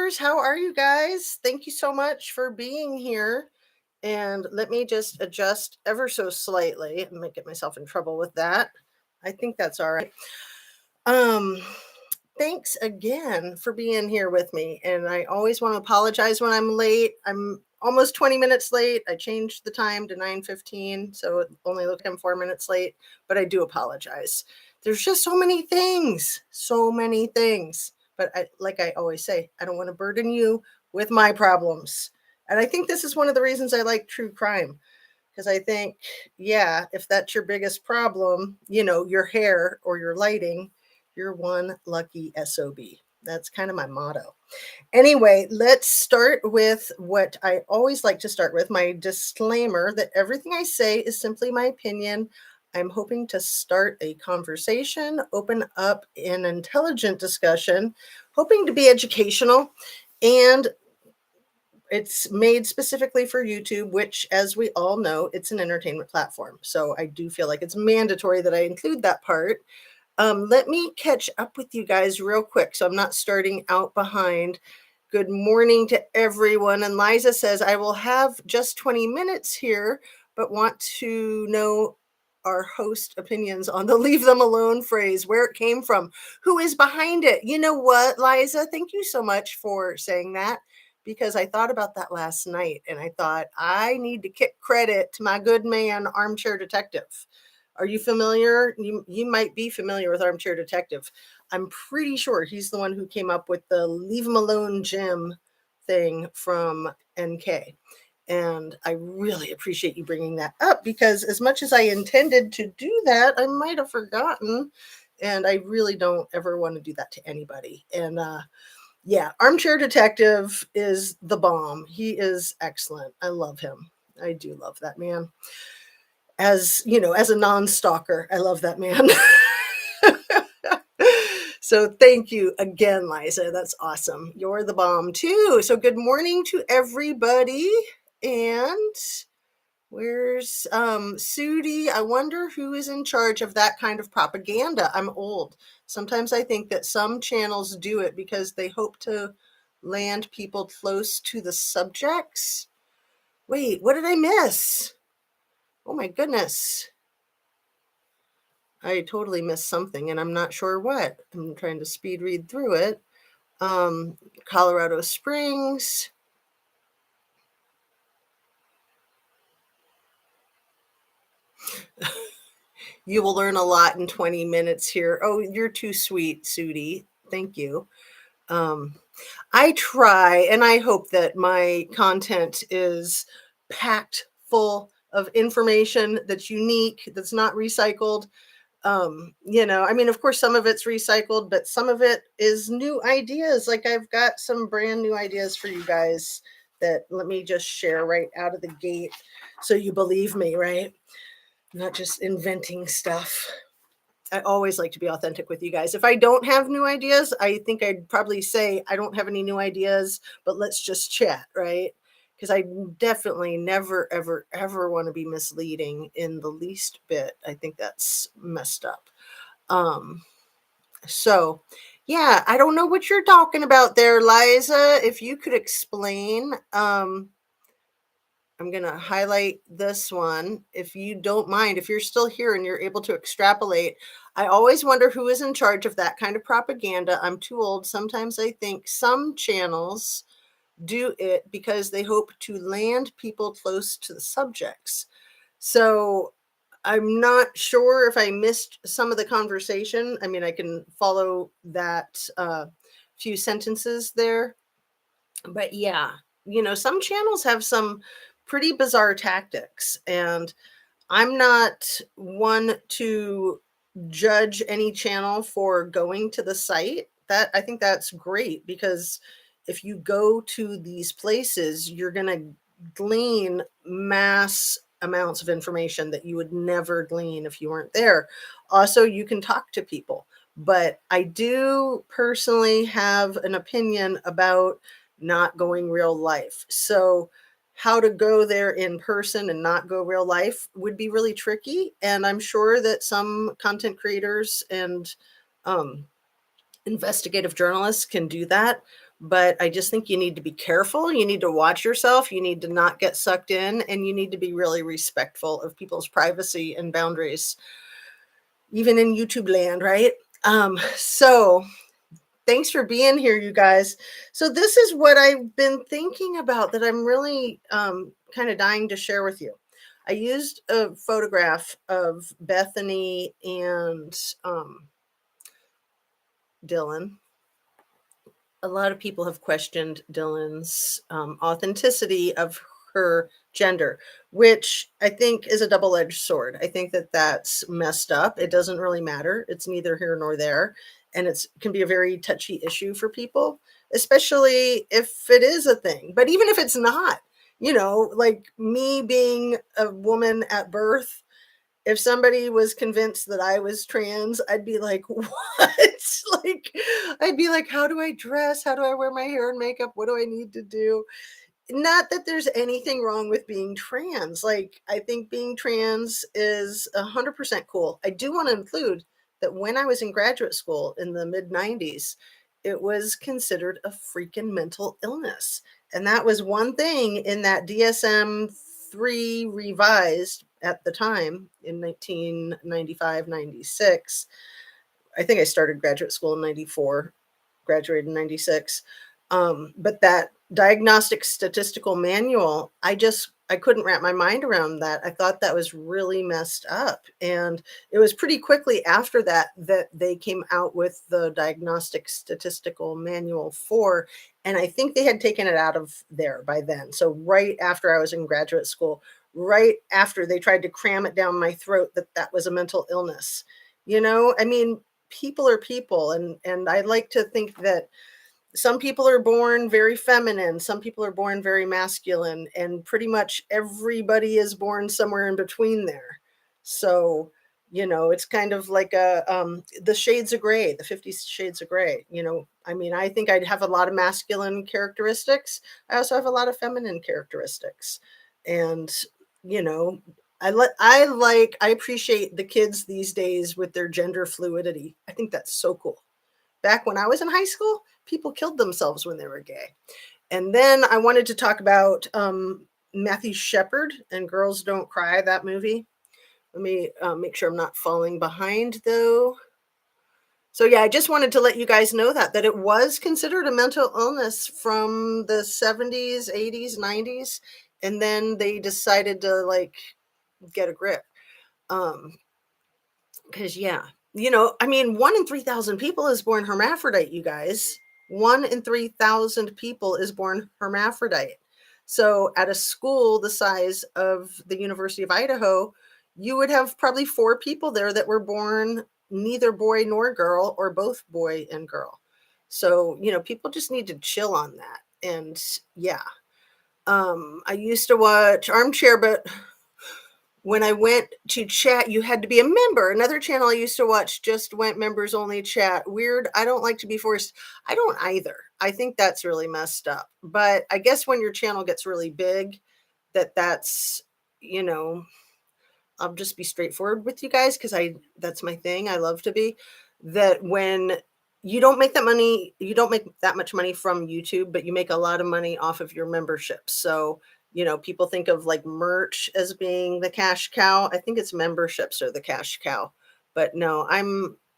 viewers. How are you guys? Thank you so much for being here. And let me just adjust ever so slightly. I might get myself in trouble with that. I think that's all right. Um, Thanks again for being here with me. And I always want to apologize when I'm late. I'm almost 20 minutes late. I changed the time to 9:15, so it only looked like I'm 4 minutes late, but I do apologize. There's just so many things, so many things. But like I always say, I don't want to burden you with my problems. And I think this is one of the reasons I like true crime. Because I think, yeah, if that's your biggest problem, your hair or your lighting, you're one lucky SOB. That's kind of my motto. Anyway, let's start with what I always like to start with, my disclaimer that everything I say is simply my opinion. I'm hoping to start a conversation, open up an intelligent discussion, hoping to be educational, and it's made specifically for YouTube, which, as we all know, it's an entertainment platform. So I do feel like it's mandatory that I include that part. Let me catch up with you guys real quick so I'm not starting out behind. Good morning to everyone. And Liza says, I will have just 20 minutes here, but want to know our host opinions on the leave them alone phrase, where it came from, who is behind it. You know what, Liza? Thank you so much for saying that, because I thought about that last night and I thought I need to kick credit to my good man, Armchair Detective. Are you familiar? You might be familiar with Armchair Detective. I'm pretty sure he's the one who came up with the leave him alone Jim thing from NK. And I really appreciate you bringing that up, because as much as I intended to do that, I might have forgotten. And I really don't ever want to do that to anybody. And yeah, Armchair Detective is the bomb. He is excellent. I love him. I do love that man. As you know, as a non-stalker, I love that man. So thank you again, Liza. That's awesome. You're the bomb too. So good morning to everybody. And where's Sudi? I wonder who is in charge of that kind of propaganda. I'm old. Sometimes I think that some channels do it because they hope to land people close to the subjects. Wait, what did I miss? Oh my goodness. I totally missed something and I'm not sure what. I'm trying to speed read through it. Colorado Springs. You will learn a lot in 20 minutes here. Oh, you're too sweet, Sudi. Thank you. I try, and I hope that my content is packed full of information that's unique, that's not recycled. I mean, of course, some of it's recycled, but some of it is new ideas. Like I've got some brand new ideas for you guys that let me just share right out of the gate so you believe me, right? I'm not just inventing stuff. I always like to be authentic with you guys. If I don't have new ideas, I think I'd probably say I don't have any new ideas, but let's just chat, right? Because I definitely never, ever, ever want to be misleading in the least bit. I think that's messed up. So yeah, I don't know what you're talking about there, Liza. If you could explain, I'm going to highlight this one. If you don't mind, if you're still here and you're able to extrapolate, I always wonder who is in charge of that kind of propaganda. I'm too old. Sometimes I think some channels do it because they hope to land people close to the subjects. So I'm not sure if I missed some of the conversation. I mean, I can follow that few sentences there. But yeah, some channels have some pretty bizarre tactics. And I'm not one to judge any channel for going to the site. That I think that's great, because if you go to these places, you're going to glean mass amounts of information that you would never glean if you weren't there. Also, you can talk to people. But I do personally have an opinion about not going real life. So how to go there in person and not go real life would be really tricky. And I'm sure that some content creators and investigative journalists can do that. But I just think you need to be careful. You need to watch yourself. You need to not get sucked in, and you need to be really respectful of people's privacy and boundaries, even in YouTube land, right? So thanks for being here, you guys. So this is what I've been thinking about that I'm really kind of dying to share with you. I used a photograph of Bethany and Dylan. A lot of people have questioned Dylan's authenticity of her gender, which I think is a double-edged sword. I think that that's messed up. It doesn't really matter. It's neither here nor there, and it can be a very touchy issue for people, especially if it is a thing. But even if it's not, like me being a woman at birth, if somebody was convinced that I was trans, I'd be like, "What?" Like, I'd be like, "How do I dress? How do I wear my hair and makeup? What do I need to do?" Not that there's anything wrong with being trans. Like, I think being trans is 100% cool. I do want to include that when I was in graduate school in the mid 90s, it was considered a freaking mental illness. And that was one thing in that DSM 3 revised at the time in 1995, 96. I think I started graduate school in 94, graduated in 96. But that diagnostic statistical manual, I couldn't wrap my mind around that. I thought that was really messed up. And it was pretty quickly after that that they came out with the diagnostic statistical manual 4. And I think they had taken it out of there by then. So right after I was in graduate school, right after they tried to cram it down my throat that that was a mental illness. I mean, people are people, and I like to think that some people are born very feminine, some people are born very masculine, and pretty much everybody is born somewhere in between there. So, it's kind of like the shades of gray, the 50 shades of gray. I mean, I think I'd have a lot of masculine characteristics. I also have a lot of feminine characteristics. And, you know, I appreciate the kids these days with their gender fluidity. I think that's so cool. Back when I was in high school, people killed themselves when they were gay. And then I wanted to talk about Matthew Shepard and Girls Don't Cry, that movie. Let me make sure I'm not falling behind, though. So yeah, I just wanted to let you guys know that it was considered a mental illness from the 70s, 80s, 90s, and then they decided to get a grip. Because, yeah, I mean, 1 in 3,000 people is born hermaphrodite, you guys. 1 in 3,000 people is born hermaphrodite. So at a school the size of the University of Idaho, you would have probably 4 people there that were born neither boy nor girl or both boy and girl. So, people just need to chill on that. And yeah, I used to watch Armchair, but when I went to chat, you had to be a member. Another channel I used to watch just went members only chat. Weird. I don't like to be forced. I don't either. I think that's really messed up. But I guess when your channel gets really big, that's, you know, I'll just be straightforward with you guys because that's my thing. I love to be that when you don't make that money, you don't make that much money from YouTube, but you make a lot of money off of your membership. So, people think of like merch as being the cash cow. I think it's memberships are the cash cow. But no,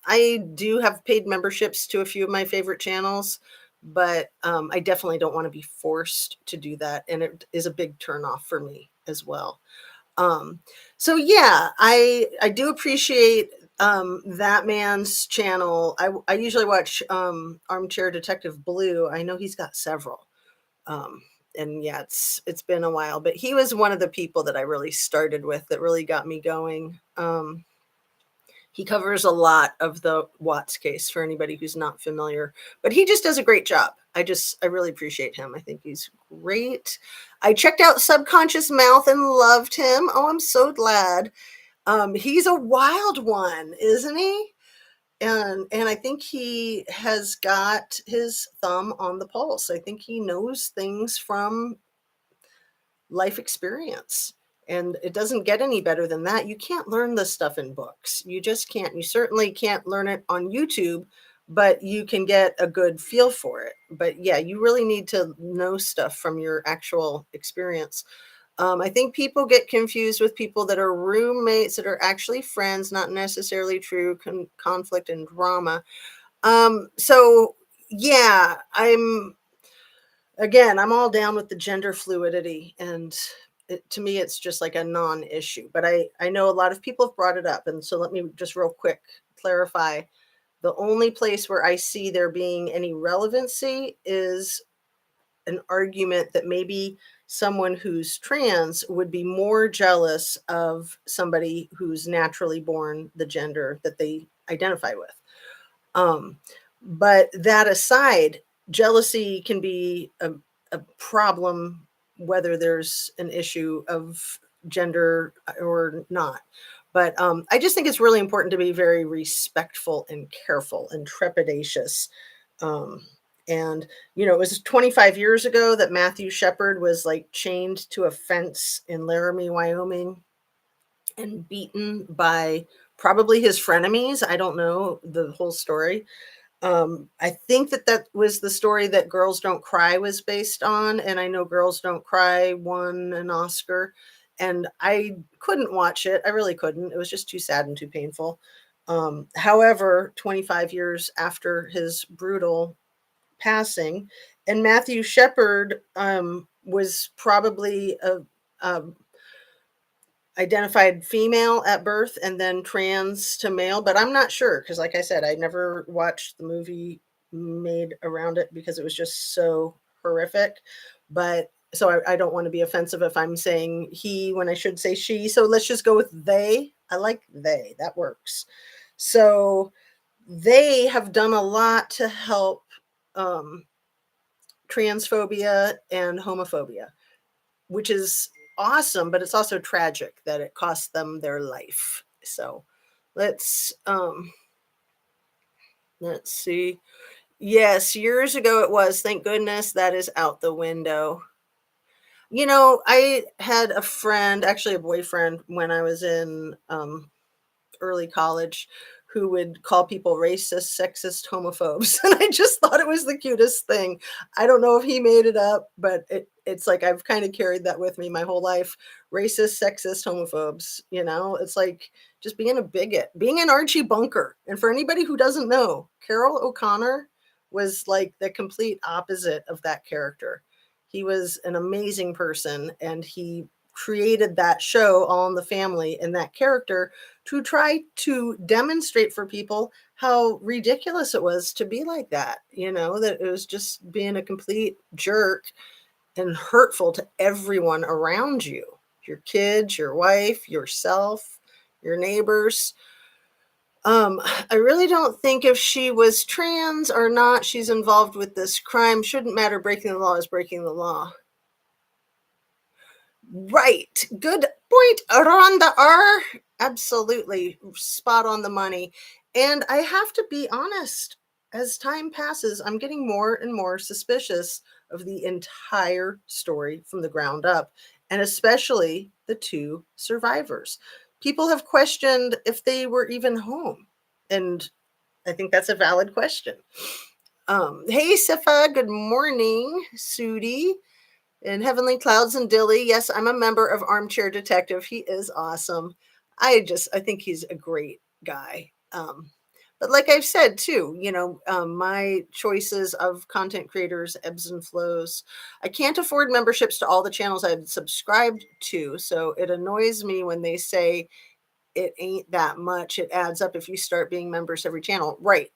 I do have paid memberships to a few of my favorite channels, but I definitely don't want to be forced to do that. And it is a big turnoff for me as well. Um, so yeah, I do appreciate that man's channel. I usually watch Armchair Detective Blue. I know he's got several. Um, and yeah, it's been a while, but he was one of the people that I really started with that really got me going. He covers a lot of the Watts case for anybody who's not familiar, but he just does a great job. I really appreciate him. I think he's great. I checked out Subconscious Mouth and loved him. Oh, I'm so glad. He's a wild one, isn't he? And I think he has got his thumb on the pulse. I think he knows things from life experience. And it doesn't get any better than that. You can't learn this stuff in books. You just can't. You certainly can't learn it on YouTube but you can get a good feel for it. But yeah, you really need to know stuff from your actual experience. I think people get confused with people that are roommates that are actually friends, not necessarily true conflict and drama. So yeah, I'm all down with the gender fluidity, and to me, it's just like a non-issue. But I know a lot of people have brought it up, and so let me just real quick clarify. The only place where I see there being any relevancy is an argument that maybe someone who's trans would be more jealous of somebody who's naturally born the gender that they identify with. Um, but that aside, jealousy can be a problem whether there's an issue of gender or not. But I just think it's really important to be very respectful and careful and trepidatious. Um, and, it was 25 years ago that Matthew Shepard was like chained to a fence in Laramie, Wyoming, and beaten by probably his frenemies. I don't know the whole story. I think that was the story that Girls Don't Cry was based on, and I know Girls Don't Cry won an Oscar, and I couldn't watch it. I really couldn't. It was just too sad and too painful. However, 25 years after his brutal passing, and Matthew Shepard was probably a identified female at birth and then trans to male, but I'm not sure because, like I said, I never watched the movie made around it because it was just so horrific. But so I don't want to be offensive if I'm saying he when I should say she. So let's just go with they. I like they, that works. So they have done a lot to help um, transphobia and homophobia, which is awesome, but it's also tragic that it cost them their life. So let's um let's see. Yes, years ago it was. Thank goodness that is out the window. I had a friend, actually a boyfriend, when I was in early college, who would call people racist, sexist, homophobes. And I just thought it was the cutest thing. I don't know if he made it up, but it's like I've kind of carried that with me my whole life. Racist, sexist, homophobes. It's like just being a bigot, being an Archie Bunker. And for anybody who doesn't know, Carol O'Connor was like the complete opposite of that character. He was an amazing person, and he created that show, All in the Family, and that character to try to demonstrate for people how ridiculous it was to be like that, that it was just being a complete jerk and hurtful to everyone around you, your kids, your wife, yourself, your neighbors. I really don't think if she was trans or not, she's involved with this crime. Shouldn't matter. Breaking the law is breaking the law. Right. Good point, Rhonda R. Absolutely. Spot on the money. And I have to be honest, as time passes, I'm getting more and more suspicious of the entire story from the ground up, and especially the two survivors. People have questioned if they were even home. And I think that's a valid question. Hey, Sifa, good morning. Sudi and Heavenly Clouds and Dilly. Yes, I'm a member of Armchair Detective. He is awesome. I think he's a great guy. But like I've said too, my choices of content creators ebbs and flows. I can't afford memberships to all the channels I've subscribed to, so it annoys me when they say it ain't that much. It adds up if you start being members every channel. Right.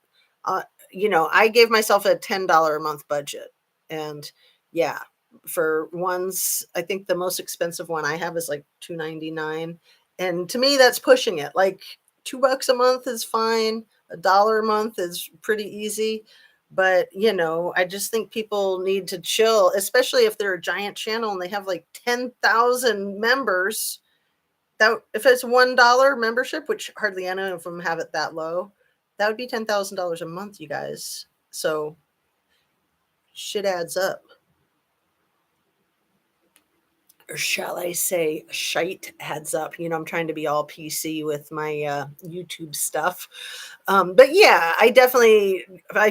Uh, I gave myself a $10 a month budget. And yeah, for ones, I think the most expensive one I have is like $2.99. And to me, that's pushing it. Like $2 a month is fine. $1 a month is pretty easy. But I just think people need to chill, especially if they're a giant channel and they have like 10,000 members. That if it's $1 membership, which hardly any of them have it that low, that would be $10,000 a month, you guys. So shit adds up. or shall I say, shite heads up. I'm trying to be all PC with my YouTube stuff. But yeah, I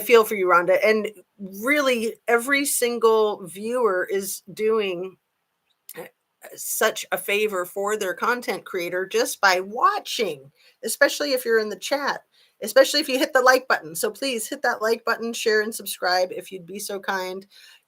feel for you, Rhonda. And really, every single viewer is doing uh, such a favor for their content creator just by watching, especially if you're in the chat, especially if you hit the like button. So please hit that like button, share, and subscribe if you'd be so kind.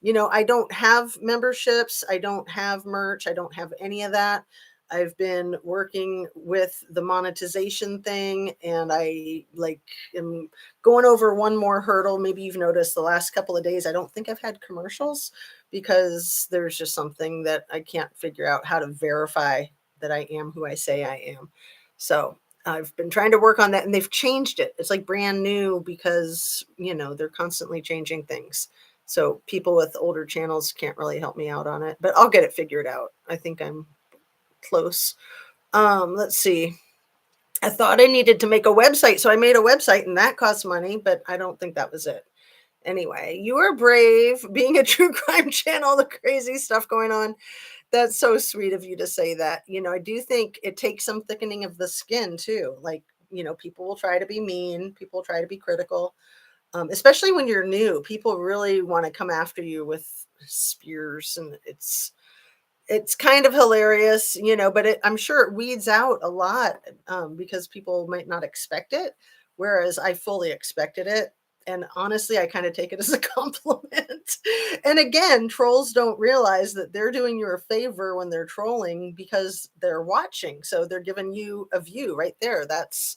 I don't have memberships, I don't have merch, I don't have any of that. I've been working with the monetization thing, and I like am going over one more hurdle. Maybe you've noticed the last couple of days I don't think I've had commercials, because there's just something that I can't figure out how to verify that I am who I say I am. So I've been trying to work on that, and they've changed it. It's like brand new because, they're constantly changing things. So people with older channels can't really help me out on it, but I'll get it figured out. I think I'm close. Let's see. I thought I needed to make a website, so I made a website, and that cost money, but I don't think that was it. Anyway, you are brave being a true crime channel, the crazy stuff going on. That's so sweet of you to say that. I do think it takes some thickening of the skin too. Like, people will try to be mean, people will try to be critical, especially when you're new. People really want to come after you with spears, and it's kind of hilarious, but I'm sure it weeds out a lot, because people might not expect it, whereas I fully expected it. And honestly, I kind of take it as a compliment. And again, trolls don't realize that they're doing you a favor when they're trolling because they're watching. So they're giving you a view right there. That's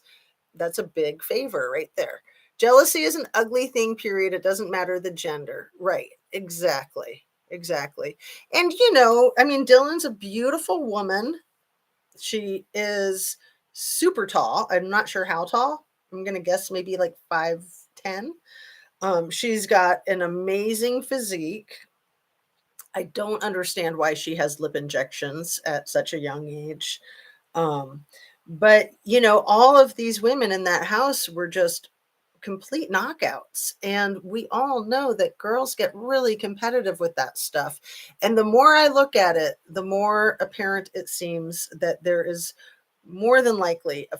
a big favor right there. Jealousy is an ugly thing, period. It doesn't matter the gender. Right. Exactly. Exactly. And I mean, Dylan's a beautiful woman. She is super tall. I'm not sure how tall. I'm gonna guess maybe like 5'10". She's got an amazing physique. I don't understand why she has lip injections at such a young age. Um, but all of these women in that house were just complete knockouts. And we all know that girls get really competitive with that stuff. And the more I look at it, the more apparent it seems that there is more than likely a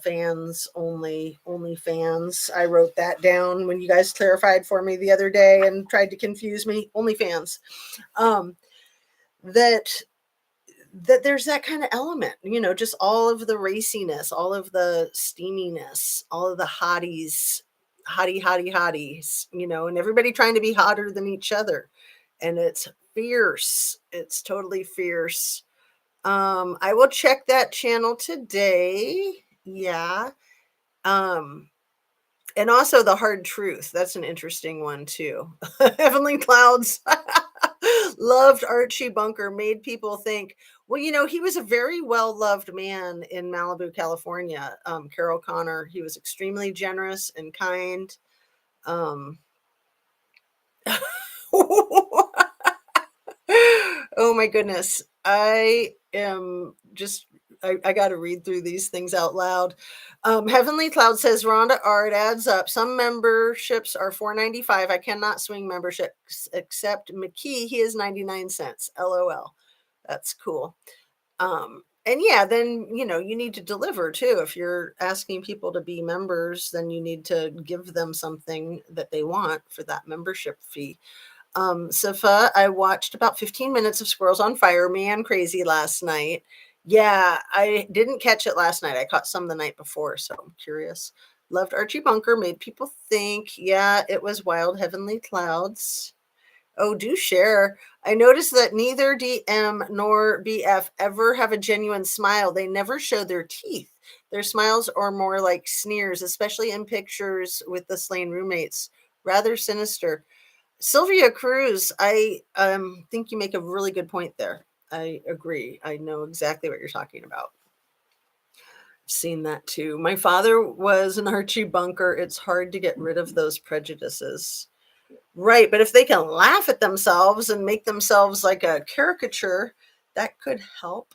only fans. I wrote that down when you guys clarified for me the other day and tried to confuse me. Only fans. Um, that there's that kind of element, just all of the raciness, all of the steaminess, all of the hotties, and everybody trying to be hotter than each other. And it's fierce. It's totally fierce. I will check that channel today. Yeah. Um, and also the hard truth. That's an interesting one too. Heavenly Clouds loved Archie Bunker, made people think, well, he was a very well loved man in Malibu, California. Carol Connor, he was extremely generous and kind. Um, oh my goodness. I got to read through these things out loud. Heavenly Cloud says, Rhonda R, it adds up. Some memberships are $4.95. I cannot swing memberships except McKee. He is 99 cents. LOL. That's cool. And yeah, then, you need to deliver too. If you're asking people to be members, then you need to give them something that they want for that membership fee. Safa, I watched about 15 minutes of Squirrels on Fire. Man, crazy last night. Yeah, I didn't catch it last night. I caught some the night before, so I'm curious. Loved Archie Bunker, made people think. Yeah, it was wild. Heavenly Clouds. Oh, do share. I noticed that neither DM nor BF ever have a genuine smile. They never show their teeth. Their smiles are more like sneers, especially in pictures with the slain roommates. Rather sinister. Sylvia Cruz, I think you make a really good point there. I agree. I know exactly what you're talking about. Seen that too. My father was an Archie Bunker. It's hard to get rid of those prejudices. Right, but if they can laugh at themselves and make themselves like a caricature, that could help.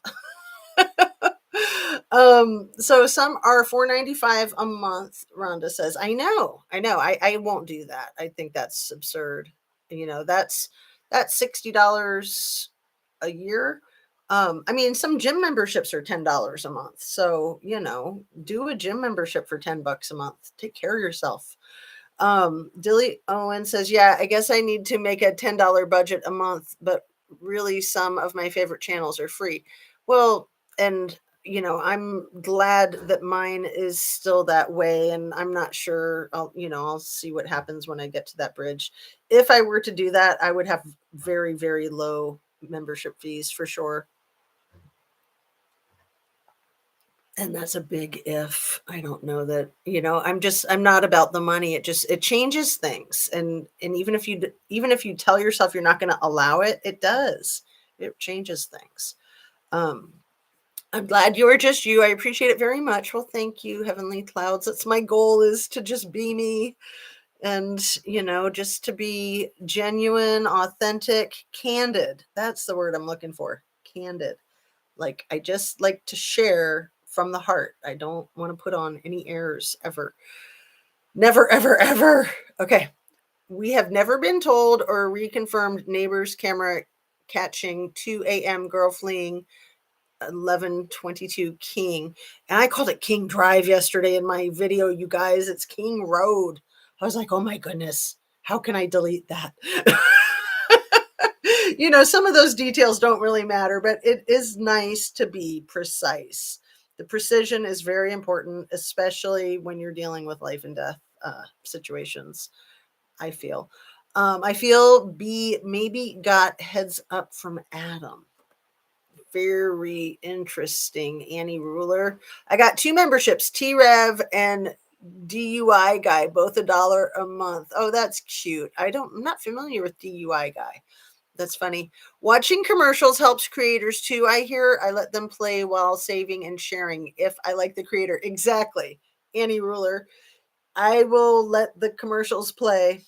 So some are $4.95 a month, Rhonda says. I won't do that. I think that's absurd. That's $60 a year. I mean, some gym memberships are $10 a month. So, do a gym membership for 10 bucks a month. Take care of yourself. Dilly Owen says, yeah, I guess I need to make a $10 budget a month, but really some of my favorite channels are free. Well, and I'm glad that mine is still that way, and I'm not sure. I'll see what happens when I get to that bridge. If I were to do that, I would have very, very low membership fees for sure. And that's a big if. I don't know that, I'm not about the money. It changes things. And even if you tell yourself you're not going to allow it, it does. It changes things. Um I'm glad you are just you. I appreciate it very much. Well, thank you, Heavenly Clouds. That's my goal, is to just be me, and, just to be genuine, authentic, candid. That's the word I'm looking for. Candid. Like, I just like to share from the heart. I don't want to put on any airs ever. Never, ever, ever. Okay. We have never been told or reconfirmed neighbor's camera catching 2 a.m. girl fleeing 1122 King. And I called it King Drive yesterday in my video, you guys. It's King Road. I was like, oh my goodness, how can I delete that? Some of those details don't really matter, but it is nice to be precise. The precision is very important, especially when you're dealing with life and death situations. I feel B maybe got heads up from Adam. Very interesting, Annie Ruler. I got 2 memberships, T-Rev and DUI Guy, both $1 a month. Oh, that's cute. I'm not familiar with DUI Guy. That's funny. Watching commercials helps creators too. I hear. I let them play while saving and sharing if I like the creator. Exactly. Annie Ruler. I will let the commercials play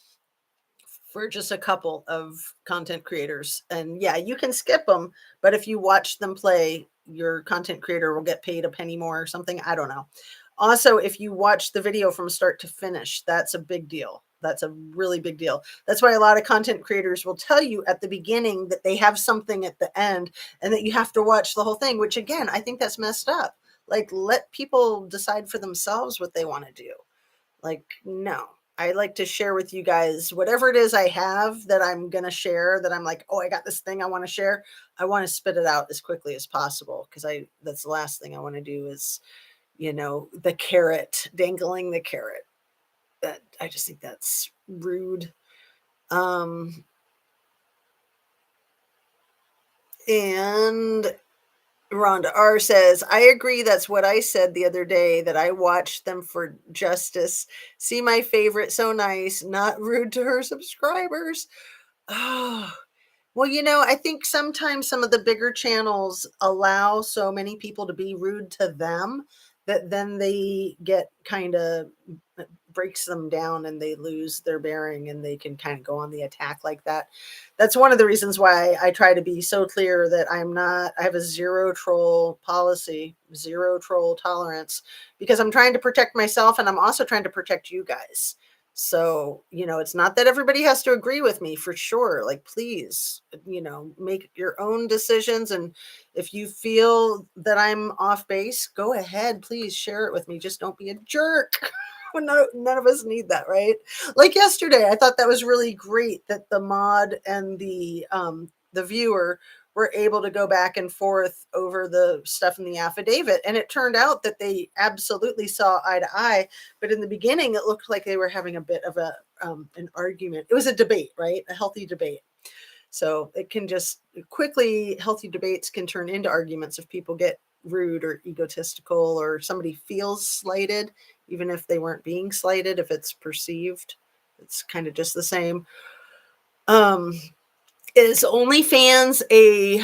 for just a couple of content creators. And yeah, you can skip them, but if you watch them play, your content creator will get paid a penny more or something. I don't know. Also, if you watch the video from start to finish, that's a big deal. That's a really big deal. That's why a lot of content creators will tell you at the beginning that they have something at the end and that you have to watch the whole thing, which again, I think that's messed up. Like, let people decide for themselves what they want to do. Like, no. I like to share with you guys whatever it is I have that I'm going to share, that I'm like, oh, I got this thing I want to share. I want to spit it out as quickly as possible, because that's the last thing I want to do is, the carrot, dangling the carrot. I just think that's rude. Um, and Rhonda R says, I agree. That's what I said the other day, that I watched them for justice. See my favorite, so nice, not rude to her subscribers. Oh, well, I think sometimes some of the bigger channels allow so many people to be rude to them that then they get kind of, breaks them down, and they lose their bearing, and they can kind of go on the attack like that. That's one of the reasons why I try to be so clear that I have a zero troll policy, zero troll tolerance, because I'm trying to protect myself, and I'm also trying to protect you guys. So, it's not that everybody has to agree with me, for sure. Like, please, make your own decisions. And if you feel that I'm off base, go ahead, please share it with me. Just don't be a jerk. None of us need that, right? Like yesterday, I thought that was really great that the mod and the viewer were able to go back and forth over the stuff in the affidavit, and it turned out that they absolutely saw eye to eye. But in the beginning, it looked like they were having a bit of an argument. It was a debate, right? A healthy debate. So it can just quickly, healthy debates can turn into arguments if people get rude or egotistical, or somebody feels slighted, even if they weren't being slighted. If it's perceived, it's kind of just the same. Um, is OnlyFans a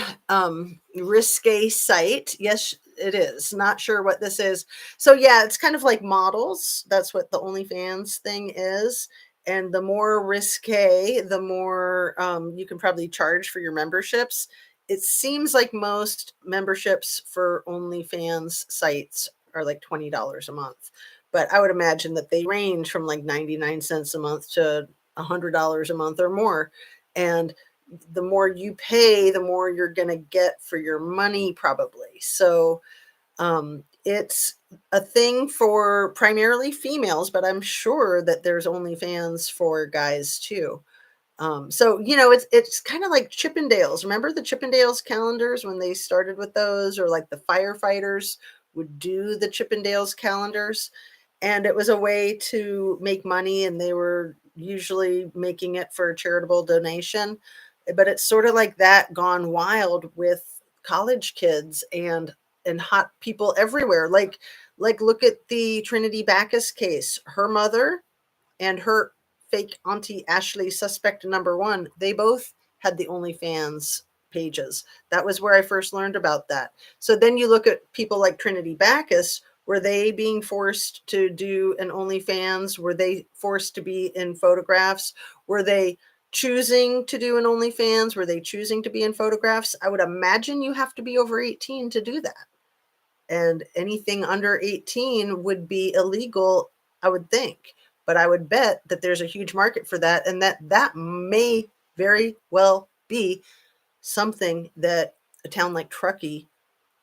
risque site? Yes, it is. Not sure what this is. So yeah, it's kind of like models. That's what the OnlyFans thing is. And the more risque, the more you can probably charge for your memberships. It seems like most memberships for OnlyFans sites are like $20 a month. But I would imagine that they range from like 99 cents a month to $100 a month or more. And the more you pay, the more you're going to get for your money, probably. So it's a thing for primarily females, but I'm sure that there's OnlyFans for guys too. So it's kind of like Chippendales. Remember the Chippendales calendars when they started with those, or like the firefighters would do the Chippendales calendars, and it was a way to make money, and they were usually making it for a charitable donation. But it's sort of like that gone wild with college kids and hot people everywhere. Like look at the Trinity Backus case. Her mother and her fake auntie Ashley, suspect number one, they both had the OnlyFans pages. That was where I first learned about that. So then you look at people like Trinity Backus. Were they being forced to do an OnlyFans? Were they forced to be in photographs? Were they choosing to do an OnlyFans? Were they choosing to be in photographs? I would imagine you have to be over 18 to do that. And anything under 18 would be illegal, I would think. But I would bet that there's a huge market for that, and that may very well be something that a town like Truckee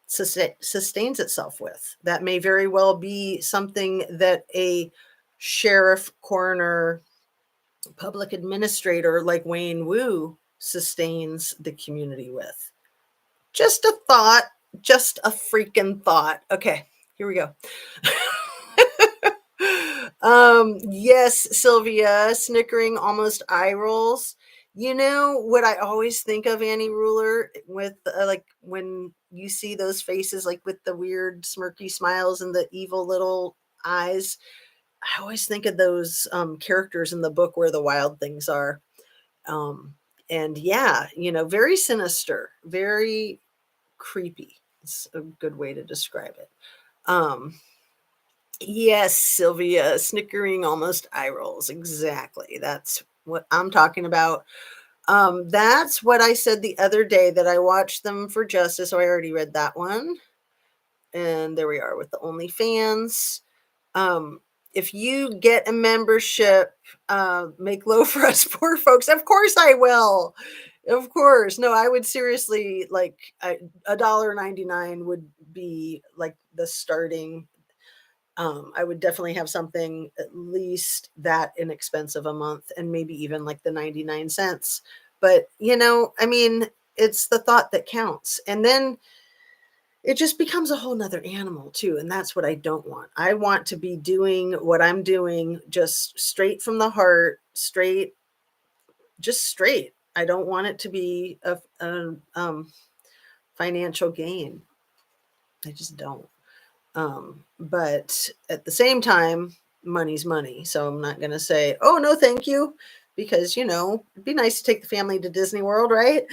sustains itself with. That may very well be something that a sheriff, coroner, public administrator like Wayne Wu sustains the community with. Just a thought, just a freaking thought. Okay, here we go. Yes, Sylvia, snickering, almost eye rolls. You know what I always think of, Annie Ruler, with like when you see those faces, like with the weird smirky smiles and the evil little eyes. I always think of those characters in the book Where the Wild Things Are. Um, and yeah, very sinister, very creepy. It's a good way to describe it. Um, yes, Sylvia, snickering, almost eye rolls. Exactly. That's what I'm talking about. That's what I said the other day that I watched Them for Justice. So I already read that one. And there we are with the OnlyFans. Um, if you get a membership, make low for us poor folks. Of course I will. Of course. No, I would seriously like $1.99 would be like the starting. I would definitely have something at least that inexpensive a month, and maybe even like the 99 cents. But I mean, it's the thought that counts. And then it just becomes a whole nother animal too. And that's what I don't want. I want to be doing what I'm doing just straight from the heart, just straight. I don't want it to be a financial gain. I just don't. But at the same time, money's money. So I'm not going to say, oh, no, thank you. Because, it'd be nice to take the family to Disney World, right?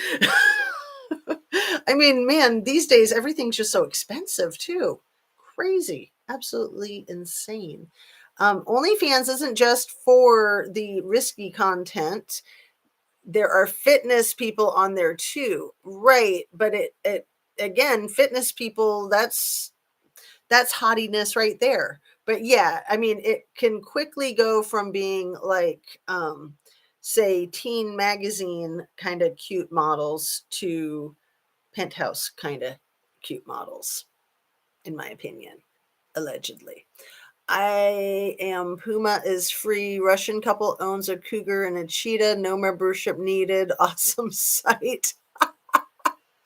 I mean, man, these days everything's just so expensive too. Crazy, absolutely insane. OnlyFans isn't just for the risky content. There are fitness people on there too, right? But it again, fitness people, that's hottiness right there. But yeah, I mean, it can quickly go from being like say teen magazine kind of cute models to penthouse kind of cute models, in my opinion, allegedly. I am Puma is free. Russian couple owns a cougar and a cheetah. No membership needed. Awesome site.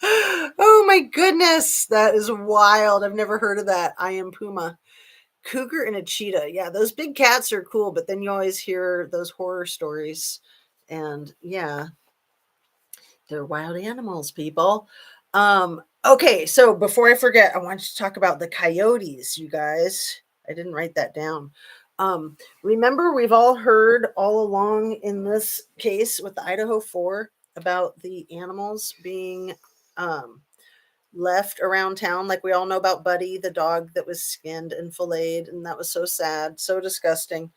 Oh my goodness. That is wild. I've never heard of that. I am Puma. Cougar and a cheetah. Yeah, those big cats are cool, but then you always hear those horror stories. And yeah, they're wild animals, people. Okay, so before I forget, I want to talk about the coyotes, you guys. I didn't write that down. Remember, we've all heard all along in this case with the Idaho 4 about the animals being left around town. Like we all know about Buddy, the dog that was skinned and filleted, and that was so sad, so disgusting.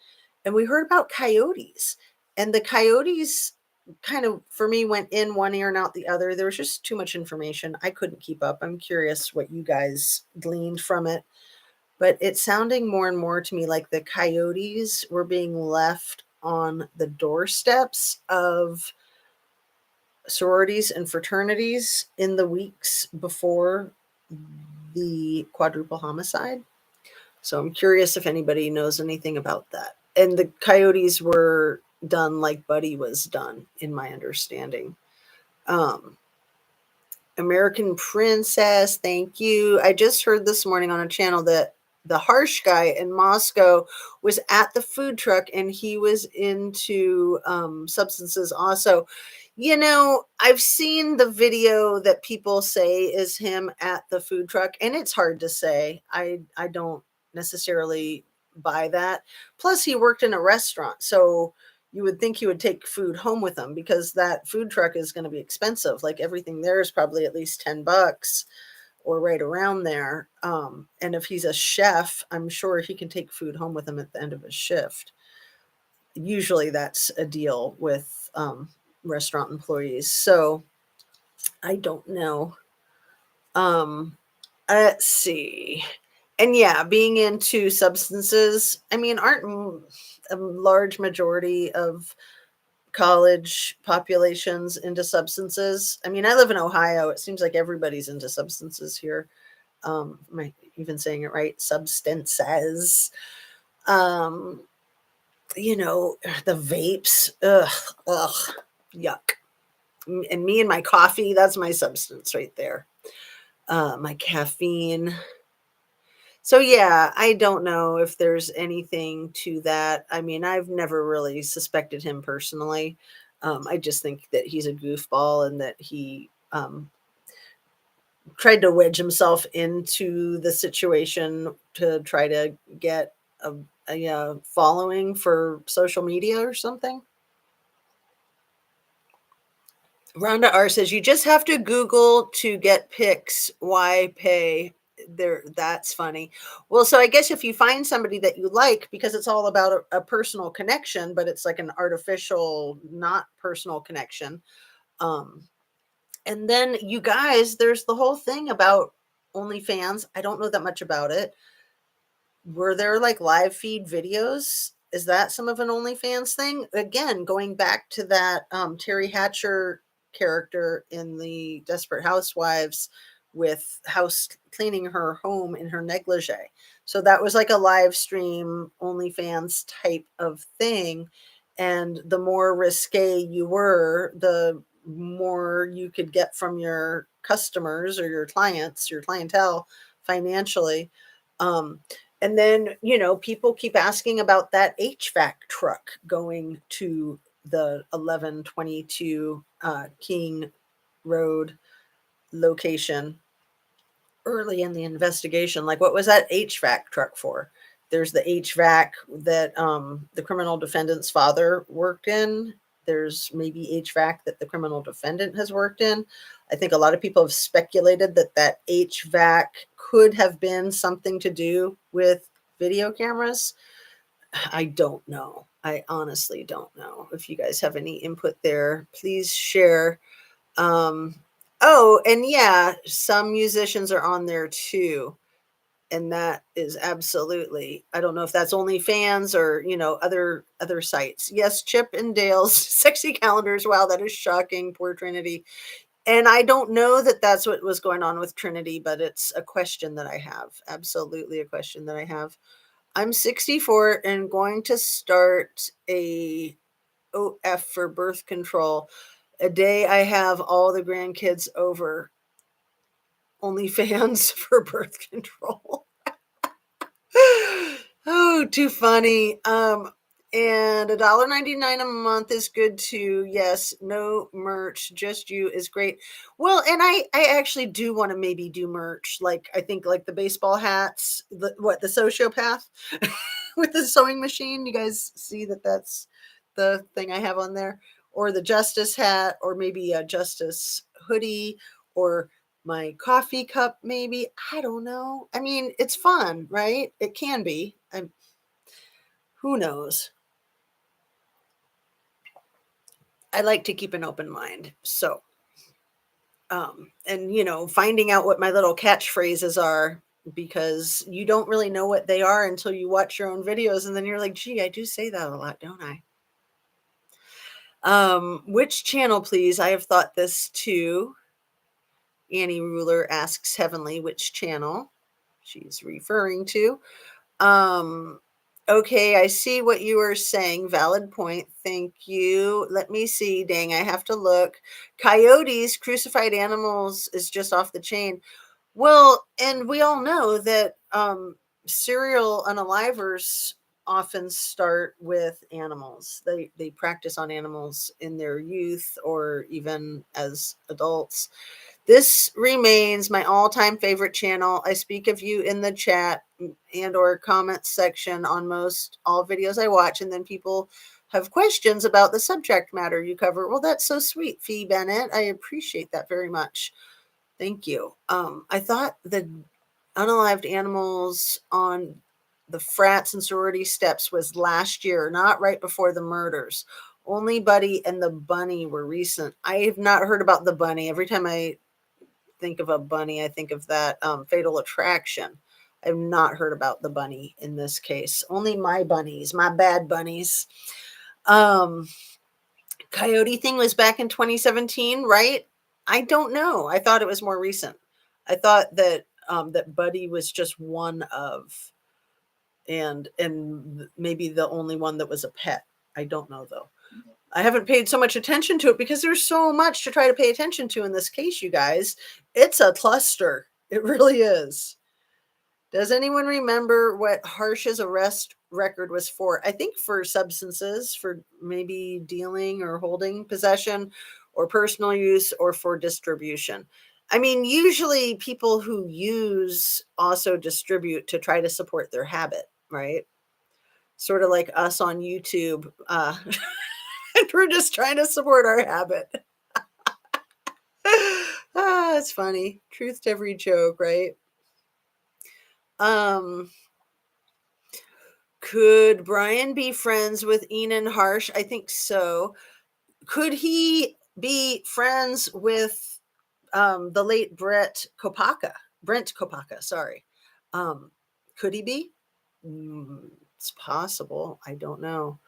And we heard about coyotes, and the coyotes kind of, for me, went in one ear and out the other. There was just too much information. I couldn't keep up. I'm curious what you guys gleaned from it. But it's sounding more and more to me like the coyotes were being left on the doorsteps of sororities and fraternities in the weeks before the quadruple homicide. So I'm curious if anybody knows anything about that. And the coyotes were done like Buddy was done, in my understanding. Um, American Princess, thank you. I just heard this morning on a channel that the harsh guy in Moscow was at the food truck and he was into substances also. You know, I've seen the video that people say is him at the food truck, and it's hard to say. I don't necessarily buy that. Plus, he worked in a restaurant, so you would think he would take food home with him because that food truck is going to be expensive. Like everything there is probably at least $10 or right around there. And if he's a chef, I'm sure he can take food home with him at the end of his shift. Usually that's a deal with restaurant employees. So I don't know. Um, let's see. And yeah, being into substances, I mean, aren't a large majority of college populations into substances? I mean, I live in Ohio. It seems like everybody's into substances here. Am I even saying it right? Substances. Um, you know, the vapes. Ugh, yuck. And me and my coffee, that's my substance right there. My caffeine. So yeah, I don't know if there's anything to that. I mean, I've never really suspected him personally. I just think that he's a goofball and that he tried to wedge himself into the situation to try to get a following for social media or something. Rhonda R says you just have to Google to get pics. Why pay? There, that's funny. Well, so I guess if you find somebody that you like, because it's all about a personal connection, but it's like an artificial, not personal connection. Um, and then you guys, there's the whole thing about OnlyFans. I don't know that much about it. Were there like live feed videos? Is that some of an OnlyFans thing? Again, going back to that Terry Hatcher character in the Desperate Housewives with house cleaning her home in her negligee. So that was like a live stream OnlyFans type of thing. And the more risque you were, the more you could get from your customers or your clients, your clientele financially. Um, and then, you know, people keep asking about that HVAC truck going to the 1122 King Road location early in the investigation. Like, what was that HVAC truck for? There's the HVAC that the criminal defendant's father worked in. There's maybe HVAC that the criminal defendant has worked in. I think a lot of people have speculated that that HVAC could have been something to do with video cameras. I don't know. I honestly don't know. If you guys have any input there, please share. Um, oh, and yeah, some musicians are on there too. And that is absolutely, I don't know if that's OnlyFans or, you know, other sites. Yes, Chip and Dale's sexy calendars. Wow, that is shocking. Poor Trinity. And I don't know that that's what was going on with Trinity, but it's a question that I have. Absolutely a question that I have. I'm 64 and going to start a OF for birth control. A day I have all the grandkids over. OnlyFans for birth control. Oh, too funny. And $1.99 a month is good too. Yes, no merch, just you is great. Well, and I actually do want to maybe do merch. Like I think like the baseball hats, the sociopath with the sewing machine. You guys see that that's the thing I have on there, or the justice hat, or maybe a justice hoodie, or my coffee cup, maybe. I don't know. I mean, it's fun, right? It can be. Who knows? I like to keep an open mind. So, and you know, finding out what my little catchphrases are, because you don't really know what they are until you watch your own videos, and then you're like, gee, I do say that a lot, don't I? Which channel, please? I have thought this too. Annie Ruler asks Heavenly which channel she's referring to. Um, okay, I see what you are saying. Valid point. Thank you. Let me see. Dang, I have to look. Coyotes, crucified animals is just off the chain. Well, and we all know that serial unalivers often start with animals. They practice on animals in their youth or even as adults. This remains my all-time favorite channel. I speak of you in the chat and or comments section on most all videos I watch, and then people have questions about the subject matter you cover. Well, that's so sweet, Fee Bennett. I appreciate that very much. Thank you. I thought the unalived animals on the frats and sorority steps was last year, not right before the murders. Only Buddy and the bunny were recent. I have not heard about the bunny. Every time I think of a bunny, I think of that Fatal Attraction. I've not heard about the bunny in this case. Only my bunnies, my bad bunnies. Um, Coyote thing was back in 2017, right? I don't know. I thought it was more recent. I thought that that Buddy was just one of, and maybe the only one that was a pet. I don't know though. I haven't paid so much attention to it because there's so much to try to pay attention to in this case, you guys. It's a cluster. It really is. Does anyone remember what Harsh's arrest record was for? I think for substances, for maybe dealing or holding possession or personal use or for distribution. I mean, usually people who use also distribute to try to support their habit, right? Sort of like us on YouTube. And we're just trying to support our habit. It's funny. Truth to every joke, right? Um, could Brian be friends with Enan Harsh? I think so. Could he be friends with the late Brent Kopaka? Brent Kopaka, sorry. Could he be? It's possible. I don't know.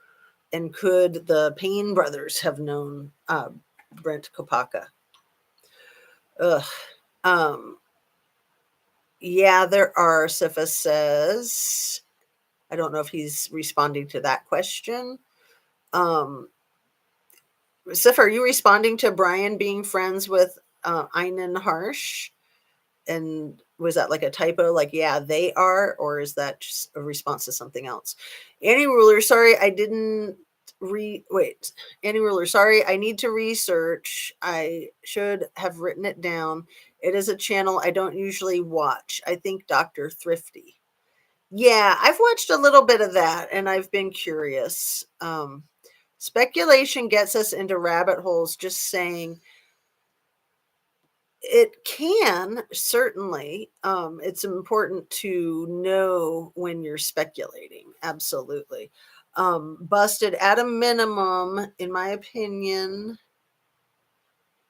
And could the Payne brothers have known Brent Kopaka? Ugh. Um, yeah, there are, Sifa says. I don't know if he's responding to that question. Sif, are you responding to Brian being friends with Einan Harsh? And was that like a typo? Like, yeah, they are, or is that just a response to something else? Annie Ruler, sorry, I didn't wait. Annie Ruler, sorry, I need to research. I should have written it down. It is a channel I don't usually watch. I think Dr. Thrifty. Yeah, I've watched a little bit of that and I've been curious. Speculation gets us into rabbit holes, just saying it can certainly. It's important to know when you're speculating. Absolutely. Busted at a minimum, in my opinion,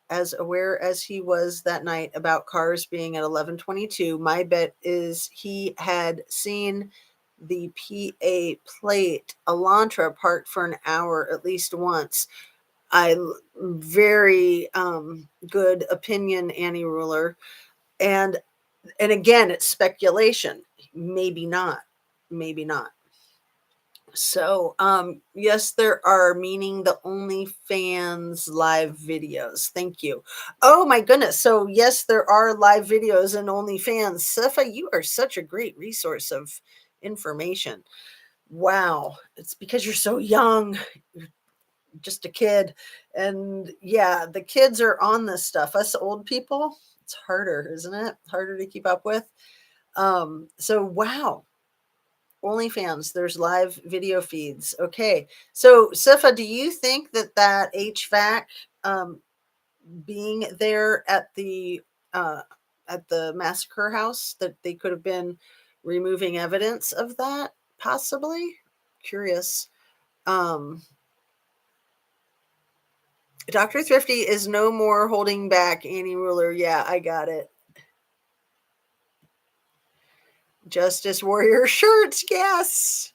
as aware as he was that night about cars being at 11:22. My bet is he had seen the PA plate Elantra parked for an hour at least once. I very good opinion, Annie Ruler. And again, it's speculation. Maybe not. Maybe not. So, yes, there are, meaning the OnlyFans live videos. Thank you. Oh my goodness. So, yes, there are live videos in OnlyFans. Safa, you are such a great resource of information. Wow. It's because you're so young. You're just a kid. And yeah, the kids are on this stuff. Us old people, it's harder, isn't it? Harder to keep up with. So wow. OnlyFans, there's live video feeds. Okay. So, Sifa, do you think that HVAC being there uh, at the massacre house, that they could have been removing evidence of that? Possibly. Curious. Um, Dr. Thrifty is no more holding back, Annie Ruler. Yeah, I got it. Justice Warrior shirts. Yes.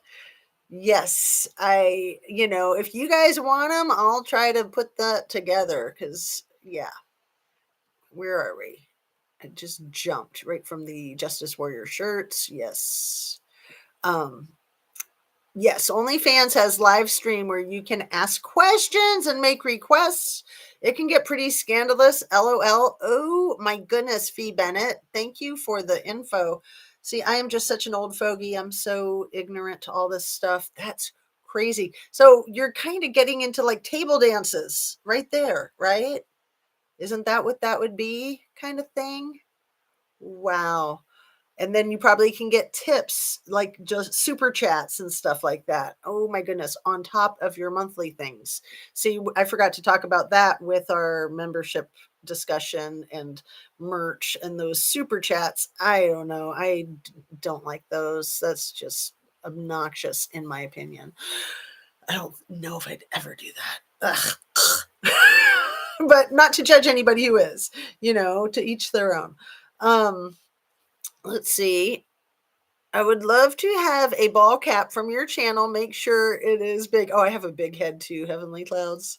Yes, if you guys want them, I'll try to put that together because, yeah, where are we? I just jumped right from the Justice Warrior shirts. Yes. Um, Yes, OnlyFans has live stream where you can ask questions and make requests. It can get pretty scandalous. LOL. Oh my goodness, Fee Bennett. Thank you for the info. See, I am just such an old fogey. I'm so ignorant to all this stuff. That's crazy. So you're kind of getting into like table dances right there, right? Isn't that what that would be? Kind of thing? Wow. And then you probably can get tips like just super chats and stuff like that. Oh my goodness, on top of your monthly things. See, I forgot to talk about that with our membership discussion and merch and those super chats. I don't know. Don't like those. That's just obnoxious in my opinion. I don't know if I'd ever do that. Ugh. But not to judge anybody who is, to each their own. Um, let's see. I would love to have a ball cap from your channel. Make sure it is big. Oh, I have a big head too. Heavenly Clouds.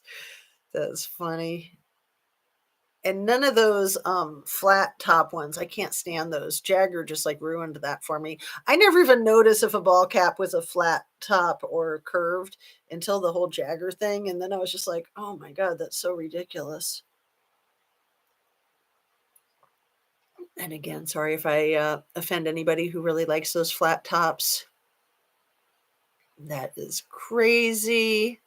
That's funny. And none of those flat top ones. I can't stand those. Jagger just like ruined that for me. I never even noticed if a ball cap was a flat top or curved until the whole Jagger thing. And then I was just like, oh my God, that's so ridiculous. And again, sorry if I offend anybody who really likes those flat tops. That is crazy.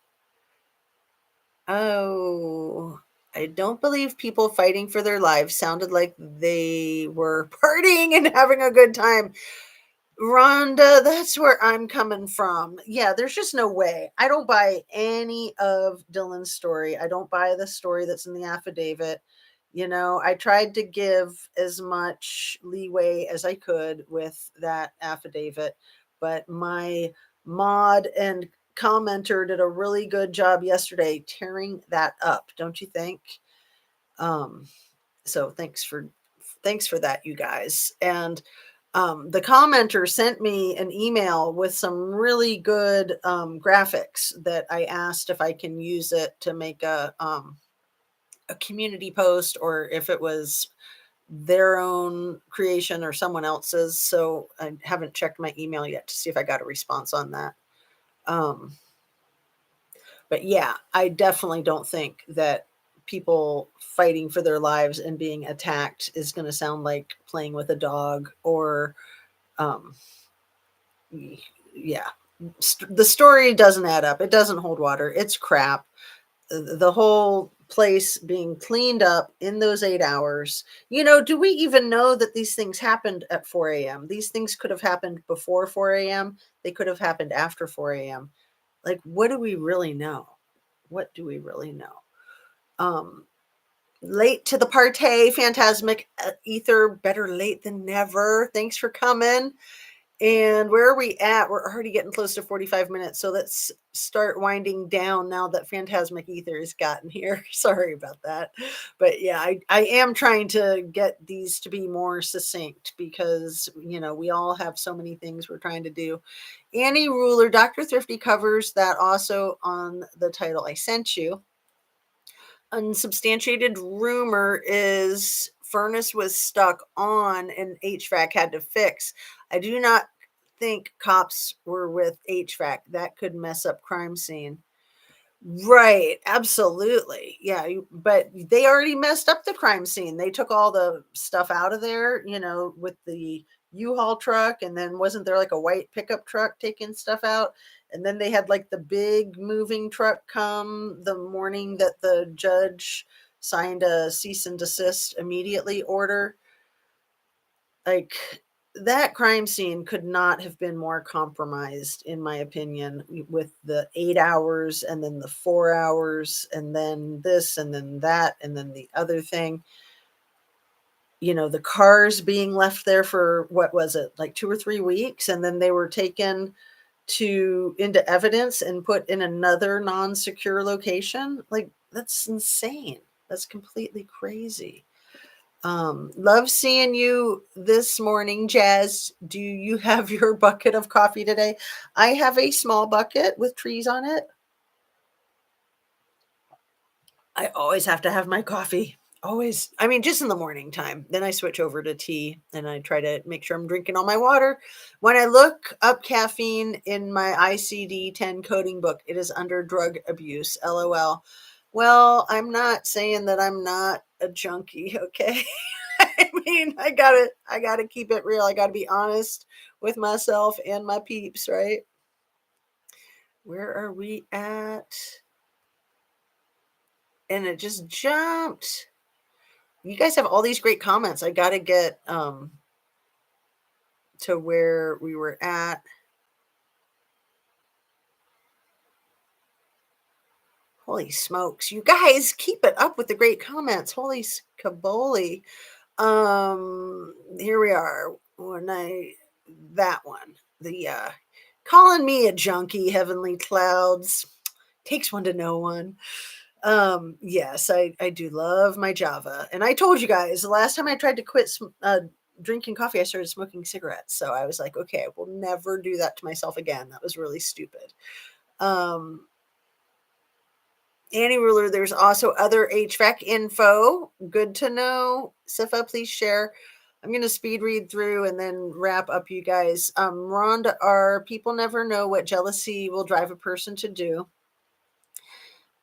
Oh, I don't believe people fighting for their lives sounded like they were partying and having a good time. Rhonda, that's where I'm coming from. Yeah, there's just no way. I don't buy any of Dylan's story. I don't buy the story that's in the affidavit. I tried to give as much leeway as I could with that affidavit, but my mod and commenter did a really good job yesterday tearing that up, don't you think? Um, so thanks for that, you guys. And the commenter sent me an email with some really good graphics that I asked if I can use it to make a community post or if it was their own creation or someone else's. So I haven't checked my email yet to see if I got a response on that. Um, but yeah, I definitely don't think that people fighting for their lives and being attacked is going to sound like playing with a dog or um, yeah, the story doesn't add up. It doesn't hold water. It's crap. The whole place being cleaned up in those 8 hours. Do we even know that these things happened at 4 a.m.? These things could have happened before 4 a.m. They could have happened after 4 a.m. Like, what do we really know? What do we really know? Um, Late to the party, Phantasmic Ether, better late than never. Thanks for coming. And where are we at? We're already getting close to 45 minutes. So let's start winding down now that Phantasmic Ether has gotten here. Sorry about that. But yeah, I am trying to get these to be more succinct because, we all have so many things we're trying to do. Annie Ruler, Dr. Thrifty covers that also on the title I sent you. Unsubstantiated rumor is furnace was stuck on and HVAC had to fix. I do not think cops were with HVAC. That could mess up crime scene. Right, absolutely. Yeah, but they already messed up the crime scene. They took all the stuff out of there, with the U-Haul truck, and then wasn't there like a white pickup truck taking stuff out? And then they had like the big moving truck come the morning that the judge signed a cease and desist immediately order. Like, that crime scene could not have been more compromised, in my opinion, with the 8 hours and then the 4 hours and then this and then that and then the other thing. The cars being left there for what was it, like 2 or 3 weeks, and then they were taken into evidence and put in another non-secure location. Like, that's insane. That's completely crazy. Love seeing you this morning, Jazz. Do you have your bucket of coffee today? I have a small bucket with trees on it. I always have to have my coffee. Always. I mean, just in the morning time. Then I switch over to tea and I try to make sure I'm drinking all my water. When I look up caffeine in my ICD-10 coding book, it is under drug abuse. LOL. Well, I'm not saying that I'm not a junkie, okay? I mean, I gotta keep it real. I gotta be honest with myself and my peeps, right? Where are we at? And it just jumped. You guys have all these great comments. I gotta get to where we were at. Holy smokes, you guys keep it up with the great comments. Holy caboli. Here we are. When I that one. The calling me a junkie, heavenly clouds. Takes one to know one. Yes, I do love my Java. And I told you guys the last time I tried to quit drinking coffee, I started smoking cigarettes. So I was like, okay, I will never do that to myself again. That was really stupid. Um, Annie Ruler, there's also other HVAC info. Good to know. Sifa, please share. I'm going to speed read through and then wrap up, you guys. Rhonda R. People never know what jealousy will drive a person to do.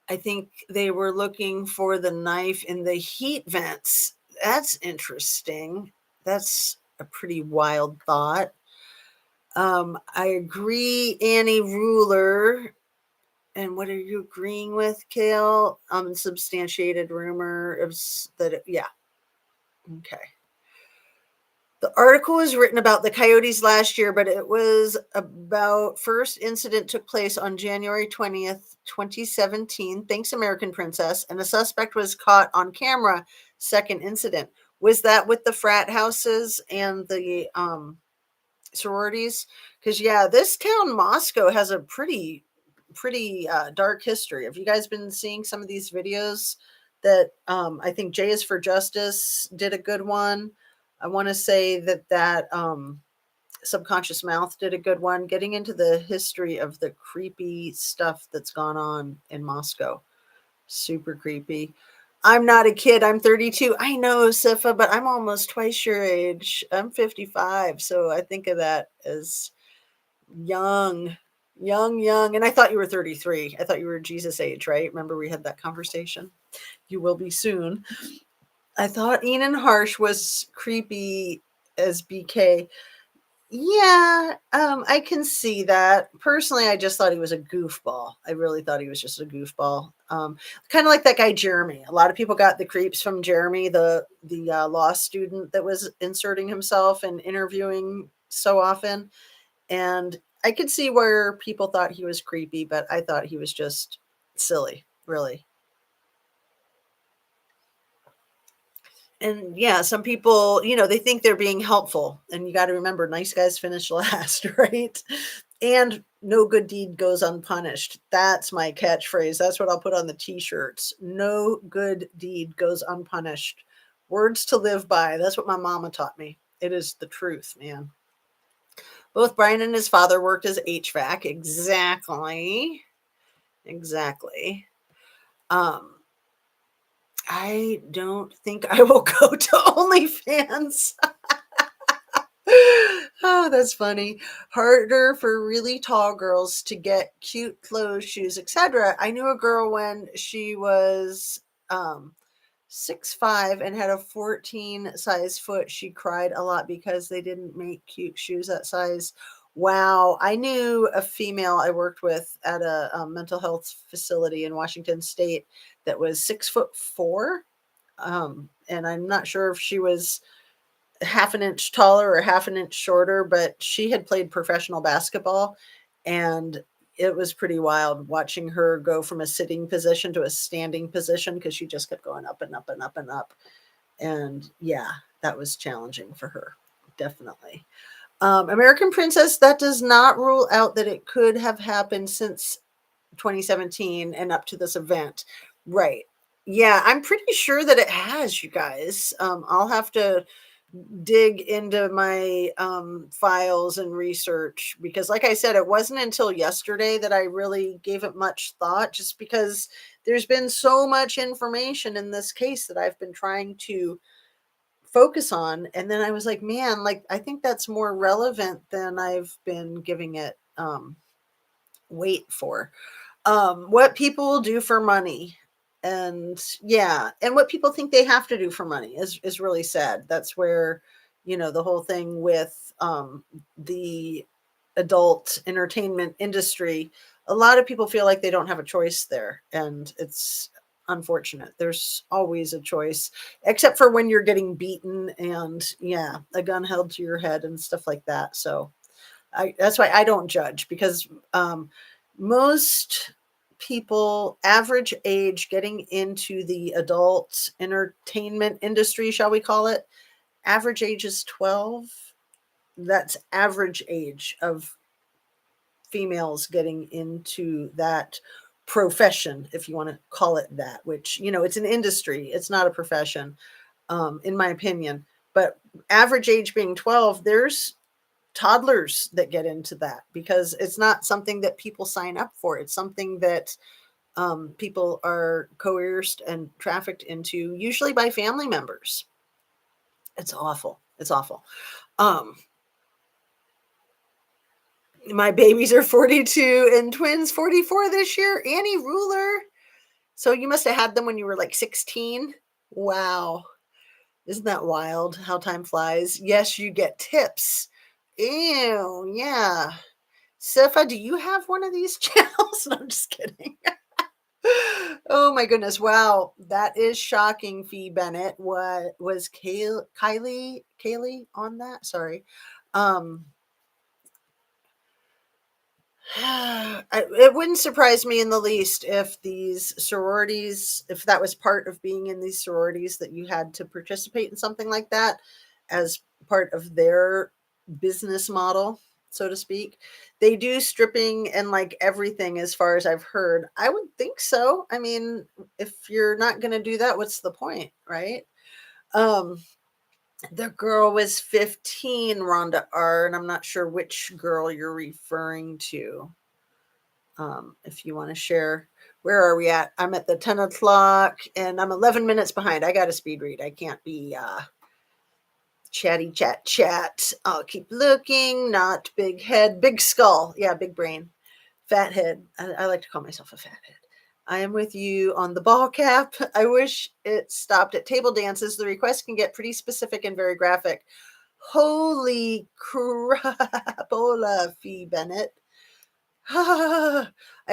I think they were looking for the knife in the heat vents. That's interesting. That's a pretty wild thought. I agree, Annie Ruler. And what are you agreeing with, Kale? Unsubstantiated rumor of that. Yeah. Okay. The article was written about the Coyotes last year, but it was about first incident took place on January 20th, 2017. Thanks, American Princess. And the suspect was caught on camera. Second incident. Was that with the frat houses and the sororities? Because, yeah, this town, Moscow, has a pretty dark history. Have you guys been seeing some of these videos that I think Jay is for Justice did a good one? I want to say that Subconscious Mouth did a good one, getting into the history of the creepy stuff that's gone on in Moscow. Super creepy. I'm not a kid. I'm 32. I know, Sifa, but I'm almost twice your age. I'm 55. So I think of that as young, young. And I thought you were 33. I thought you were Jesus age, right? Remember we had that conversation? You will be soon. I thought Enan Harsh was creepy as BK. Yeah, I can see that. Personally, I just thought he was a goofball. I really thought he was just a goofball. Kind of like that guy Jeremy. A lot of people got the creeps from Jeremy, the law student that was inserting himself and interviewing so often. And I could see where people thought he was creepy, but I thought he was just silly, really. And yeah, some people, they think they're being helpful. And you got to remember, nice guys finish last, right? And no good deed goes unpunished. That's my catchphrase. That's what I'll put on the t-shirts. No good deed goes unpunished. Words to live by. That's what my mama taught me. It is the truth, man. Both Brian and his father worked as HVAC. Exactly. Exactly. I don't think I will go to OnlyFans. Oh, that's funny. Harder for really tall girls to get cute clothes, shoes, etc. I knew a girl when she was 6'5" and had a 14 size foot. She cried a lot because they didn't make cute shoes that size. Wow. I knew a female I worked with at a mental health facility in Washington State that was 6'4". And I'm not sure if she was half an inch taller or half an inch shorter, but she had played professional basketball. And it was pretty wild watching her go from a sitting position to a standing position because she just kept going up and up and up and up. And yeah, that was challenging for her. Definitely. American Princess, that does not rule out that it could have happened since 2017 and up to this event. Right. Yeah, I'm pretty sure that it has, you guys. I'll have to dig into my files and research because, like I said, it wasn't until yesterday that I really gave it much thought, just because there's been so much information in this case that I've been trying to focus on. And then I was like, man, like, I think that's more relevant than I've been giving it weight for. What people will do for money, and yeah, and what people think they have to do for money is really sad. That's where, the whole thing with the adult entertainment industry, a lot of people feel like they don't have a choice there, and it's unfortunate. There's always a choice, except for when you're getting beaten and, yeah, a gun held to your head and stuff like that. So that's why I don't judge, because most people, average age getting into the adult entertainment industry, shall we call it, average age is 12. That's average age of females getting into that profession, if you want to call it that, which, it's an industry, it's not a profession, in my opinion. But average age being 12, there's toddlers that get into that, because it's not something that people sign up for. It's something that people are coerced and trafficked into, usually by family members. It's awful. It's awful. Um, my babies are 42 and twins 44 this year. Annie Ruler. So you must have had them when you were like 16. Wow. Isn't that wild how time flies? Yes, you get tips. Ew, yeah. Sifa, do you have one of these channels? No, I'm just kidding. Oh my goodness. Wow. That is shocking, Fee Bennett. What was Kaylee on that? Sorry. Um, it wouldn't surprise me in the least if these sororities, if that was part of being in these sororities, that you had to participate in something like that as part of their business model, so to speak. They do stripping and like everything, as far as I've heard. I would think so. I mean, if you're not going to do that, what's the point, right? Um, the girl was 15, Rhonda R, and I'm not sure which girl you're referring to. If you want to share, where are we at? I'm at the 10 o'clock and I'm 11 minutes behind. I got to speed read. I can't be chatty chat. I'll keep looking. Not big head, big skull. Yeah, big brain, fat head. I like to call myself a fat head. I am with you on the ball cap. I wish it stopped at table dances. The requests can get pretty specific and very graphic. Holy crapola, Fee Bennett. I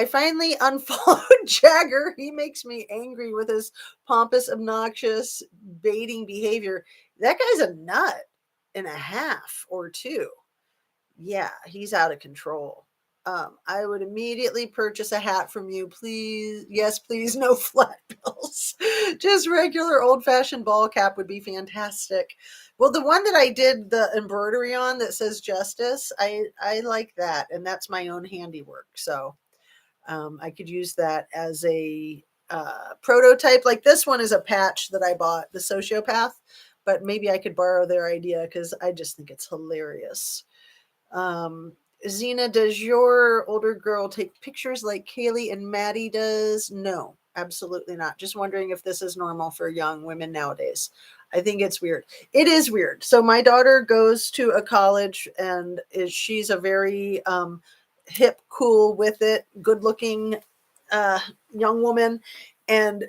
finally unfollowed Jagger. He makes me angry with his pompous, obnoxious, baiting behavior. That guy's a nut and a half or two. Yeah, he's out of control. I would immediately purchase a hat from you, please. Yes, please, no flat bills. Just regular old-fashioned ball cap would be fantastic. Well, the one that I did the embroidery on that says justice, I like that, and that's my own handiwork. So I could use that as a prototype. Like this one is a patch that I bought, the sociopath, but maybe I could borrow their idea because I just think it's hilarious. Um, Zena, does your older girl take pictures like Kaylee and Maddie does? No, absolutely not. Just wondering if this is normal for young women nowadays. I think it's weird. It is weird. So my daughter goes to a college, and she's a very hip, cool with it, good looking uh, young woman. And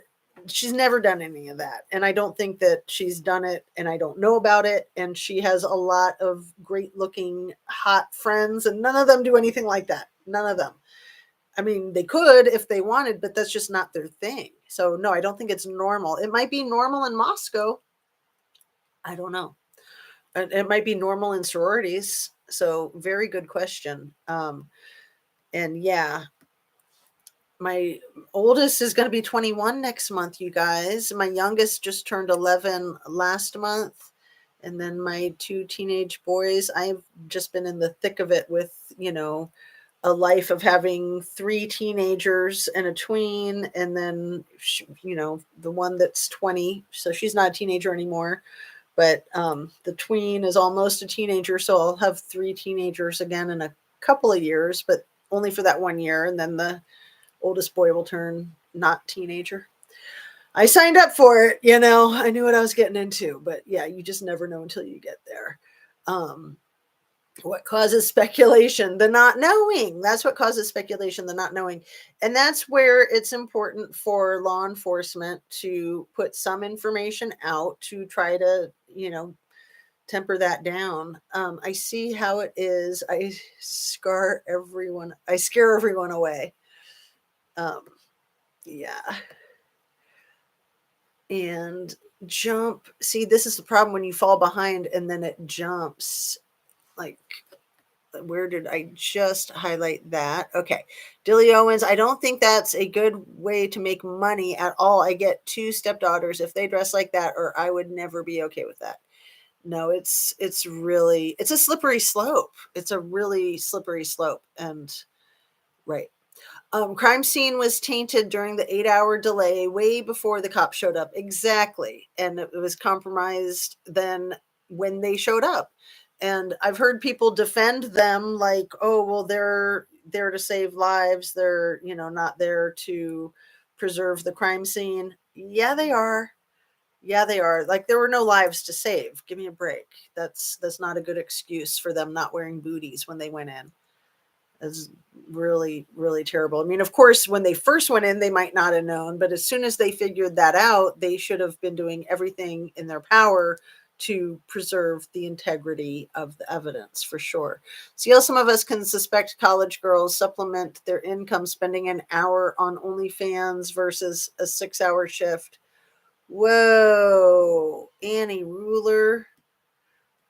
she's never done any of that, and I don't think that she's done it, and I don't know about it. And she has a lot of great looking hot friends, and none of them do anything like that. None of them. I mean, they could if they wanted, but that's just not their thing. So no, I don't think it's normal. It might be normal in Moscow. I don't know. It might be normal in sororities. So very good question. And yeah, my oldest is going to be 21 next month, you guys. My youngest just turned 11 last month. And then my two teenage boys, I've just been in the thick of it with, a life of having 3 teenagers and a tween, and then the one that's 20, so she's not a teenager anymore, but the tween is almost a teenager, so I'll have 3 teenagers again in a couple of years, but only for that 1 year, and then the oldest boy will turn not teenager. I signed up for it, I knew what I was getting into, but yeah, you just never know until you get there. What causes speculation? The not knowing. That's what causes speculation, the not knowing. And that's where it's important for law enforcement to put some information out to try to, temper that down. I see how it is. I scare everyone away. Um, yeah. And jump. See, this is the problem when you fall behind and then it jumps. Like, where did I just highlight that? Okay. Dilly Owens, I don't think that's a good way to make money at all. I get 2 stepdaughters if they dress like that, or I would never be okay with that. No, it's really, it's a slippery slope. It's a really slippery slope. And right. Crime scene was tainted during the 8-hour delay, way before the cops showed up. Exactly. And it was compromised then when they showed up. And I've heard people defend them like, oh, well, they're there to save lives. They're, not there to preserve the crime scene. Yeah, they are. Yeah, they are. Like, there were no lives to save. Give me a break. That's not a good excuse for them not wearing booties when they went in. Is really, really terrible. I mean, of course, when they first went in, they might not have known, but as soon as they figured that out, they should have been doing everything in their power to preserve the integrity of the evidence, for sure. See how some of us can suspect college girls supplement their income spending an hour on OnlyFans versus a 6-hour shift. Whoa, Annie Ruler.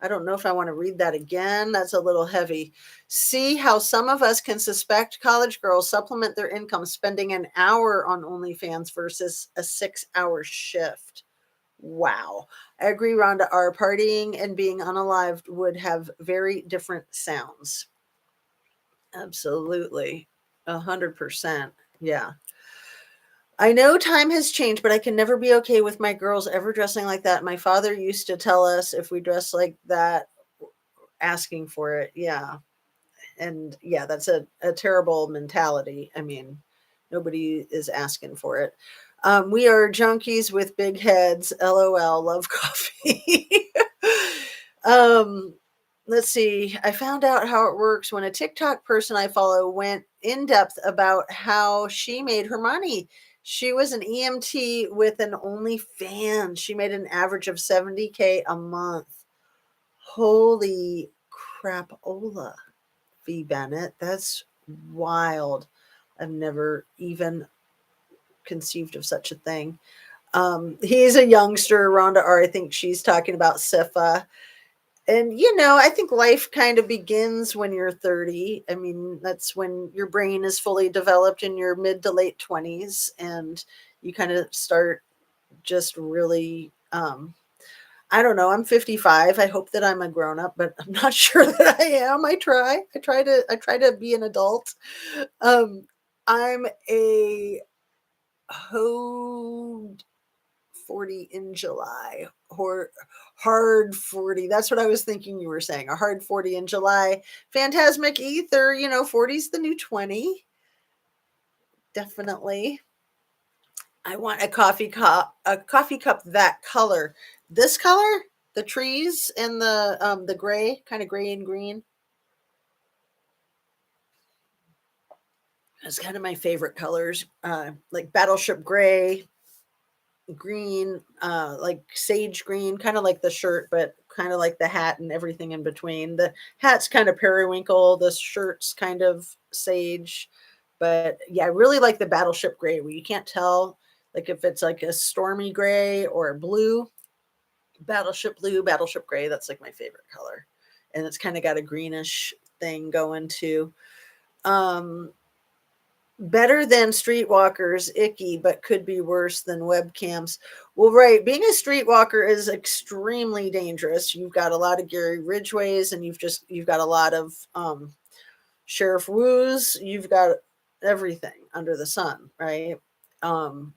I don't know if I want to read that again. That's a little heavy. See how some of us can suspect college girls supplement their income spending an hour on OnlyFans versus a 6-hour shift. Wow. I agree, Rhonda R. Partying and being unalived would have very different sounds. Absolutely. 100%. Yeah. I know time has changed, but I can never be okay with my girls ever dressing like that. My father used to tell us if we dress like that, asking for it. Yeah. And yeah, that's a terrible mentality. I mean, nobody is asking for it. We are junkies with big heads. LOL. Love coffee. um, let's see. I found out how it works when a TikTok person I follow went in depth about how she made her money. She was an EMT with an OnlyFans. She made an average of 70K a month. Holy crapola, V. Bennett. That's wild. I've never even conceived of such a thing. He's a youngster, Rhonda R. I think she's talking about Sifa. And, I think life kind of begins when you're 30. I mean, that's when your brain is fully developed in your mid to late 20s. And you kind of start just really, I don't know. I'm 55. I hope that I'm a grown up, but I'm not sure that I am. I try to be an adult. Um, I'm a ho 40 in July, or hard 40. That's what I was thinking you were saying. A hard 40 in July. Phantasmic ether, 40's the new 20. Definitely. I want a coffee cup that color. This color, the trees and the gray, kind of gray and green. It's kind of my favorite colors. Like battleship gray, green, like sage green, kind of like the shirt, but kind of like the hat and everything in between. The hat's kind of periwinkle, the shirt's kind of sage. But yeah, I really like the battleship gray where you can't tell like if it's like a stormy gray or blue. Battleship blue, battleship gray, that's like my favorite color. And it's kind of got a greenish thing going too. Um Better than streetwalkers, icky, but could be worse than webcams. Well, right. Being a streetwalker is extremely dangerous. You've got a lot of Gary Ridgeways and you've got a lot of Sheriff Woos, you've got everything under the sun, right? And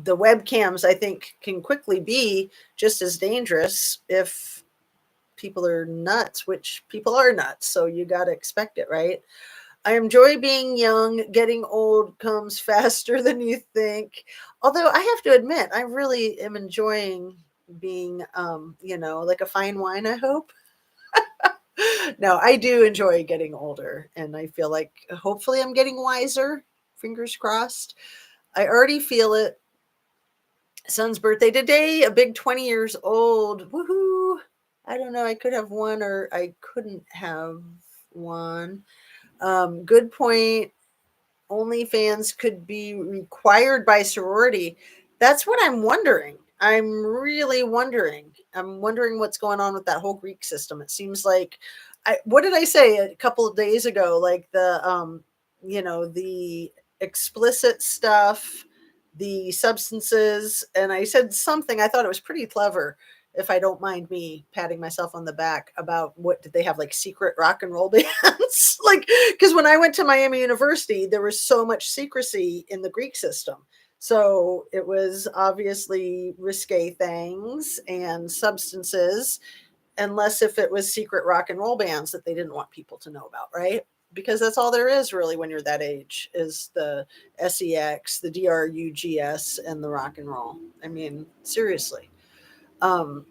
the webcams, I think, can quickly be just as dangerous if people are nuts, which people are nuts. So you got to expect it, right? I enjoy being young. Getting old comes faster than you think. Although I have to admit, I really am enjoying being, like a fine wine, I hope. No, I do enjoy getting older, and I feel like hopefully I'm getting wiser. Fingers crossed. I already feel it. Son's birthday today, a big 20 years old. Woohoo! I don't know. I could have one or I couldn't have one. Good point. OnlyFans could be required by sorority. That's what I'm wondering. I'm really wondering. I'm wondering what's going on with that whole Greek system. It seems like what did I say a couple of days ago? Like the explicit stuff, the substances, and I said something, I thought it was pretty clever, if I don't mind me patting myself on the back, about what did they have, like secret rock and roll bands? Like, because when I went to Miami University, there was so much secrecy in the Greek system. So it was obviously risque things and substances, unless if it was secret rock and roll bands that they didn't want people to know about, right? Because that's all there is really when you're that age, is the sex, the drugs, and the rock and roll. I mean, seriously. Um,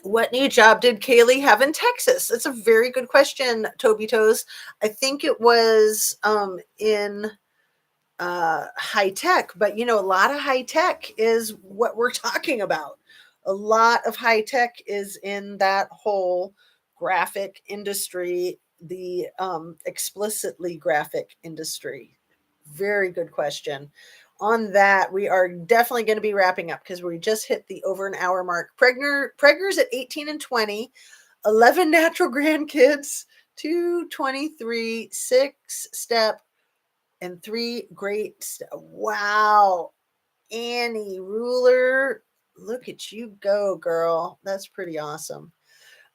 what new job did Kaylee have in Texas? That's a very good question, Toby Toes. I think it was in high tech, but a lot of high tech is what we're talking about. A lot of high tech is in that whole graphic industry, the explicitly graphic industry. Very good question. On that, we are definitely going to be wrapping up because we just hit the over an hour mark. Preggers at 18 and 20, 11 natural grandkids, 223, 6 step, and 3 great. Wow. Annie Ruler, look at you go, girl. That's pretty awesome.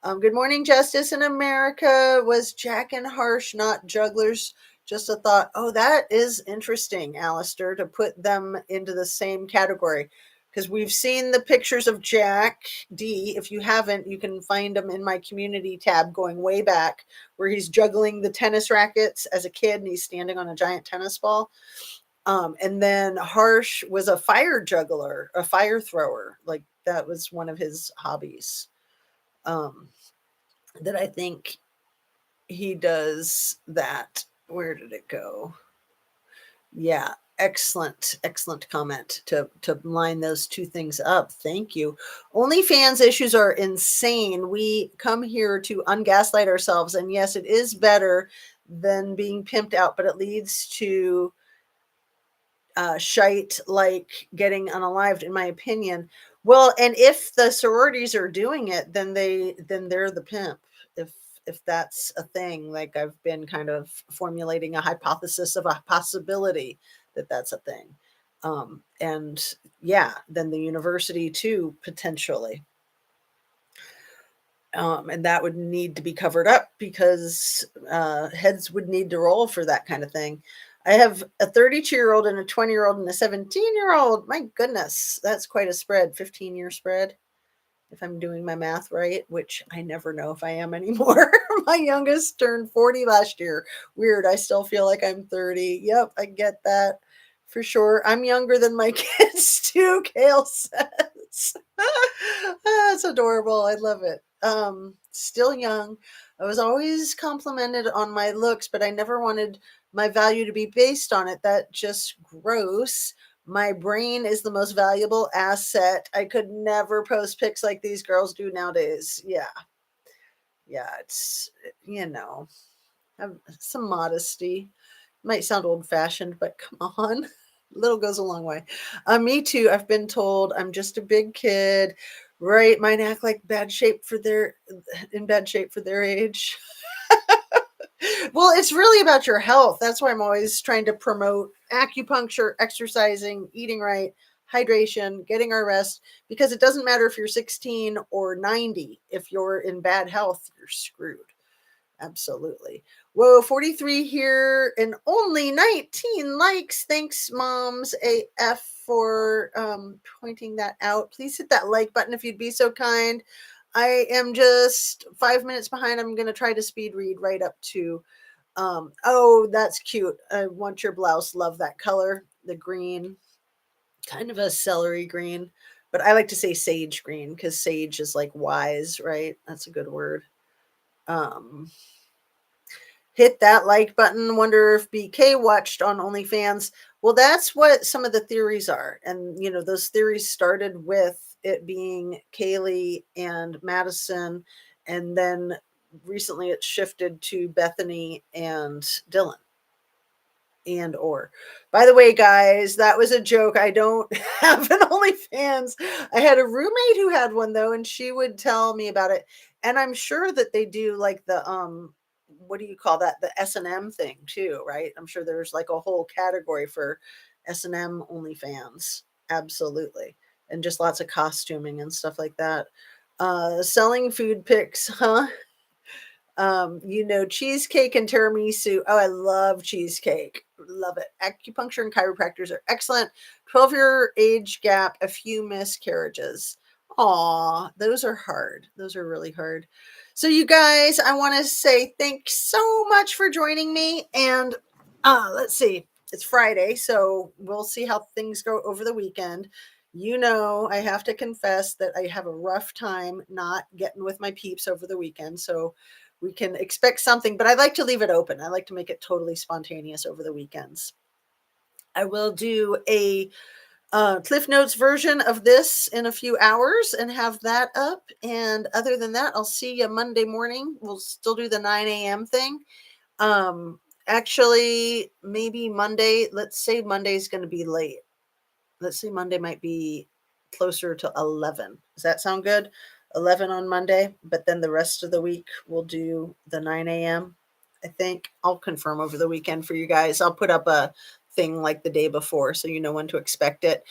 Good morning, Justice in America. Was Jack and Harsh not jugglers? Just a thought. Oh, that is interesting, Alistair, to put them into the same category. Because we've seen the pictures of Jack D. If you haven't, you can find them in my community tab going way back, where he's juggling the tennis rackets as a kid and he's standing on a giant tennis ball. And then Harsh was a fire juggler, a fire thrower. Like that was one of his hobbies. Um, that I think he does that. Where did it go? Yeah, excellent comment to line those two things up. Thank you. OnlyFans issues are insane. We come here to ungaslight ourselves, and yes, it is better than being pimped out, but it leads to shite like getting unalived, in my opinion. Well, and if the sororities are doing it, then they're the pimp. If that's a thing, like I've been kind of formulating a hypothesis of a possibility that that's a thing. And yeah, then the university too, potentially. And that would need to be covered up because heads would need to roll for that kind of thing. I have a 32-year-old and a 20-year-old and a 17-year-old. My goodness, that's quite a spread. 15-year spread, if I'm doing my math right, which I never know if I am anymore. My youngest turned 40 last year. Weird. I still feel like I'm 30. Yep, I get that for sure. I'm younger than my kids too, Kale says. That's adorable. I love it. Still young. I was always complimented on my looks, but I never wanted my value to be based on it. That just gross. My brain is the most valuable asset. I could never post pics like these girls do nowadays. Yeah. Yeah. It's, have some modesty. Might sound old fashioned, but come on. Little goes a long way. Me too. I've been told I'm just a big kid, right? Might act like in bad shape for their age. Well, it's really about your health. That's why I'm always trying to promote acupuncture, exercising, eating right, hydration, getting our rest, because it doesn't matter if you're 16 or 90. If you're in bad health, you're screwed. Absolutely. Whoa, 43 here and only 19 likes. Thanks, Moms AF, for pointing that out. Please hit that like button if you'd be so kind. I am just 5 minutes behind. I'm going to try to speed read right up to. Oh, that's cute. I want your blouse. Love that color. The green, kind of a celery green, but I like to say sage green because sage is like wise, right? That's a good word. Um, Hit that like button. Wonder if BK watched on OnlyFans. Well, that's what some of the theories are. And, those theories started with it being Kaylee and Madison. And then recently it shifted to Bethany and Dylan. And or by the way, guys, that was a joke. I don't have an OnlyFans. I had a roommate who had one though, and she would tell me about it. And I'm sure that they do like the what do you call that, the S&M thing too, right? I'm sure there's like a whole category for S&M OnlyFans. Absolutely. And just lots of costuming and stuff like that. Selling food pics, huh? Cheesecake and tiramisu. Oh, I love cheesecake. Love it. Acupuncture and chiropractors are excellent. 12-year age gap, a few miscarriages. Aw, those are hard. Those are really hard. So you guys, I want to say thanks so much for joining me. And let's see, it's Friday, so we'll see how things go over the weekend. I have to confess that I have a rough time not getting with my peeps over the weekend. So we can expect something, but I like to leave it open. I like to make it totally spontaneous over the weekends. I will do a Cliff Notes version of this in a few hours and have that up. And other than that, I'll see you Monday morning. We'll still do the 9 a.m. thing. Actually, maybe Monday. Let's say Monday's going to be late. Let's say Monday might be closer to 11. Does that sound good? 11 on Monday, but then the rest of the week we'll do the 9 a.m. I think I'll confirm over the weekend for you guys. I'll put up a thing like the day before so you know when to expect it.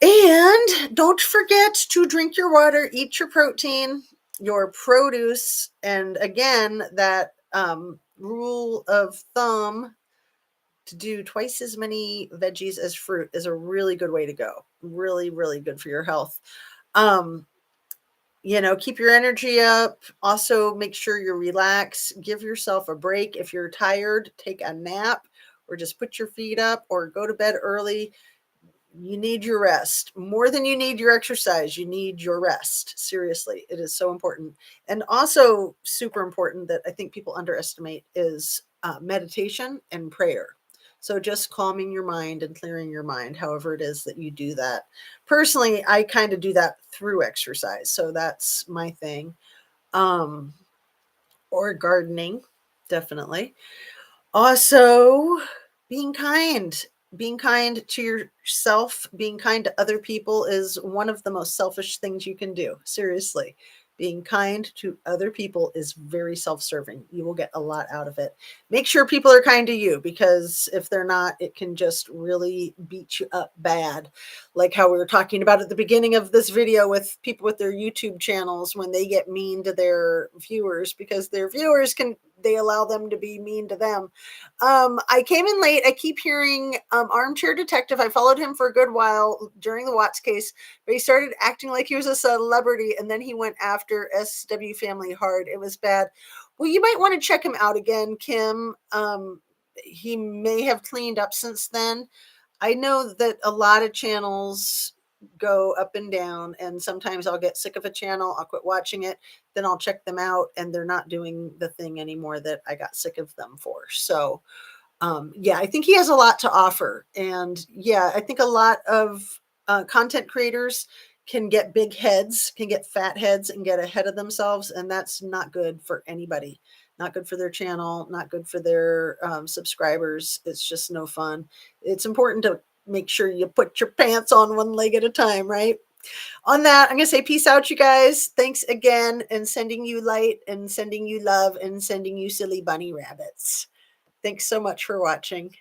And don't forget to drink your water, eat your protein, your produce. And again, that rule of thumb to do twice as many veggies as fruit is a really good way to go. Really, really good for your health. Keep your energy up. Also, make sure you relax. Give yourself a break. If you're tired, take a nap or just put your feet up or go to bed early. You need your rest more than you need your exercise. You need your rest. Seriously, it is so important. And also super important that I think people underestimate is meditation and prayer. So just calming your mind and clearing your mind, however it is that you do that. Personally, I kind of do that through exercise. So that's my thing. Or gardening, definitely. Also, being kind. Being kind to yourself, being kind to other people is one of the most selfish things you can do. Seriously. Being kind to other people is very self-serving. You will get a lot out of it. Make sure people are kind to you because if they're not, it can just really beat you up bad. Like how we were talking about at the beginning of this video with people with their YouTube channels when they get mean to their viewers because their viewers they allow them to be mean to them. I came in late. I keep hearing Armchair Detective. I followed him for a good while during the Watts case, but he started acting like he was a celebrity, and then he went after SW Family hard. It was bad. Well, you might want to check him out again, Kim. He may have cleaned up since then. I know that a lot of channels go up and down, and sometimes I'll get sick of a channel, I'll quit watching it, then I'll check them out and they're not doing the thing anymore that I got sick of them for. So yeah, I think he has a lot to offer. And yeah, I think a lot of content creators can get big heads, can get fat heads and get ahead of themselves. And that's not good for anybody. Not good for their channel, not good for their subscribers. It's just no fun. It's important to make sure you put your pants on one leg at a time, right? On that, I'm going to say peace out, you guys. Thanks again, and sending you light and sending you love and sending you silly bunny rabbits. Thanks so much for watching.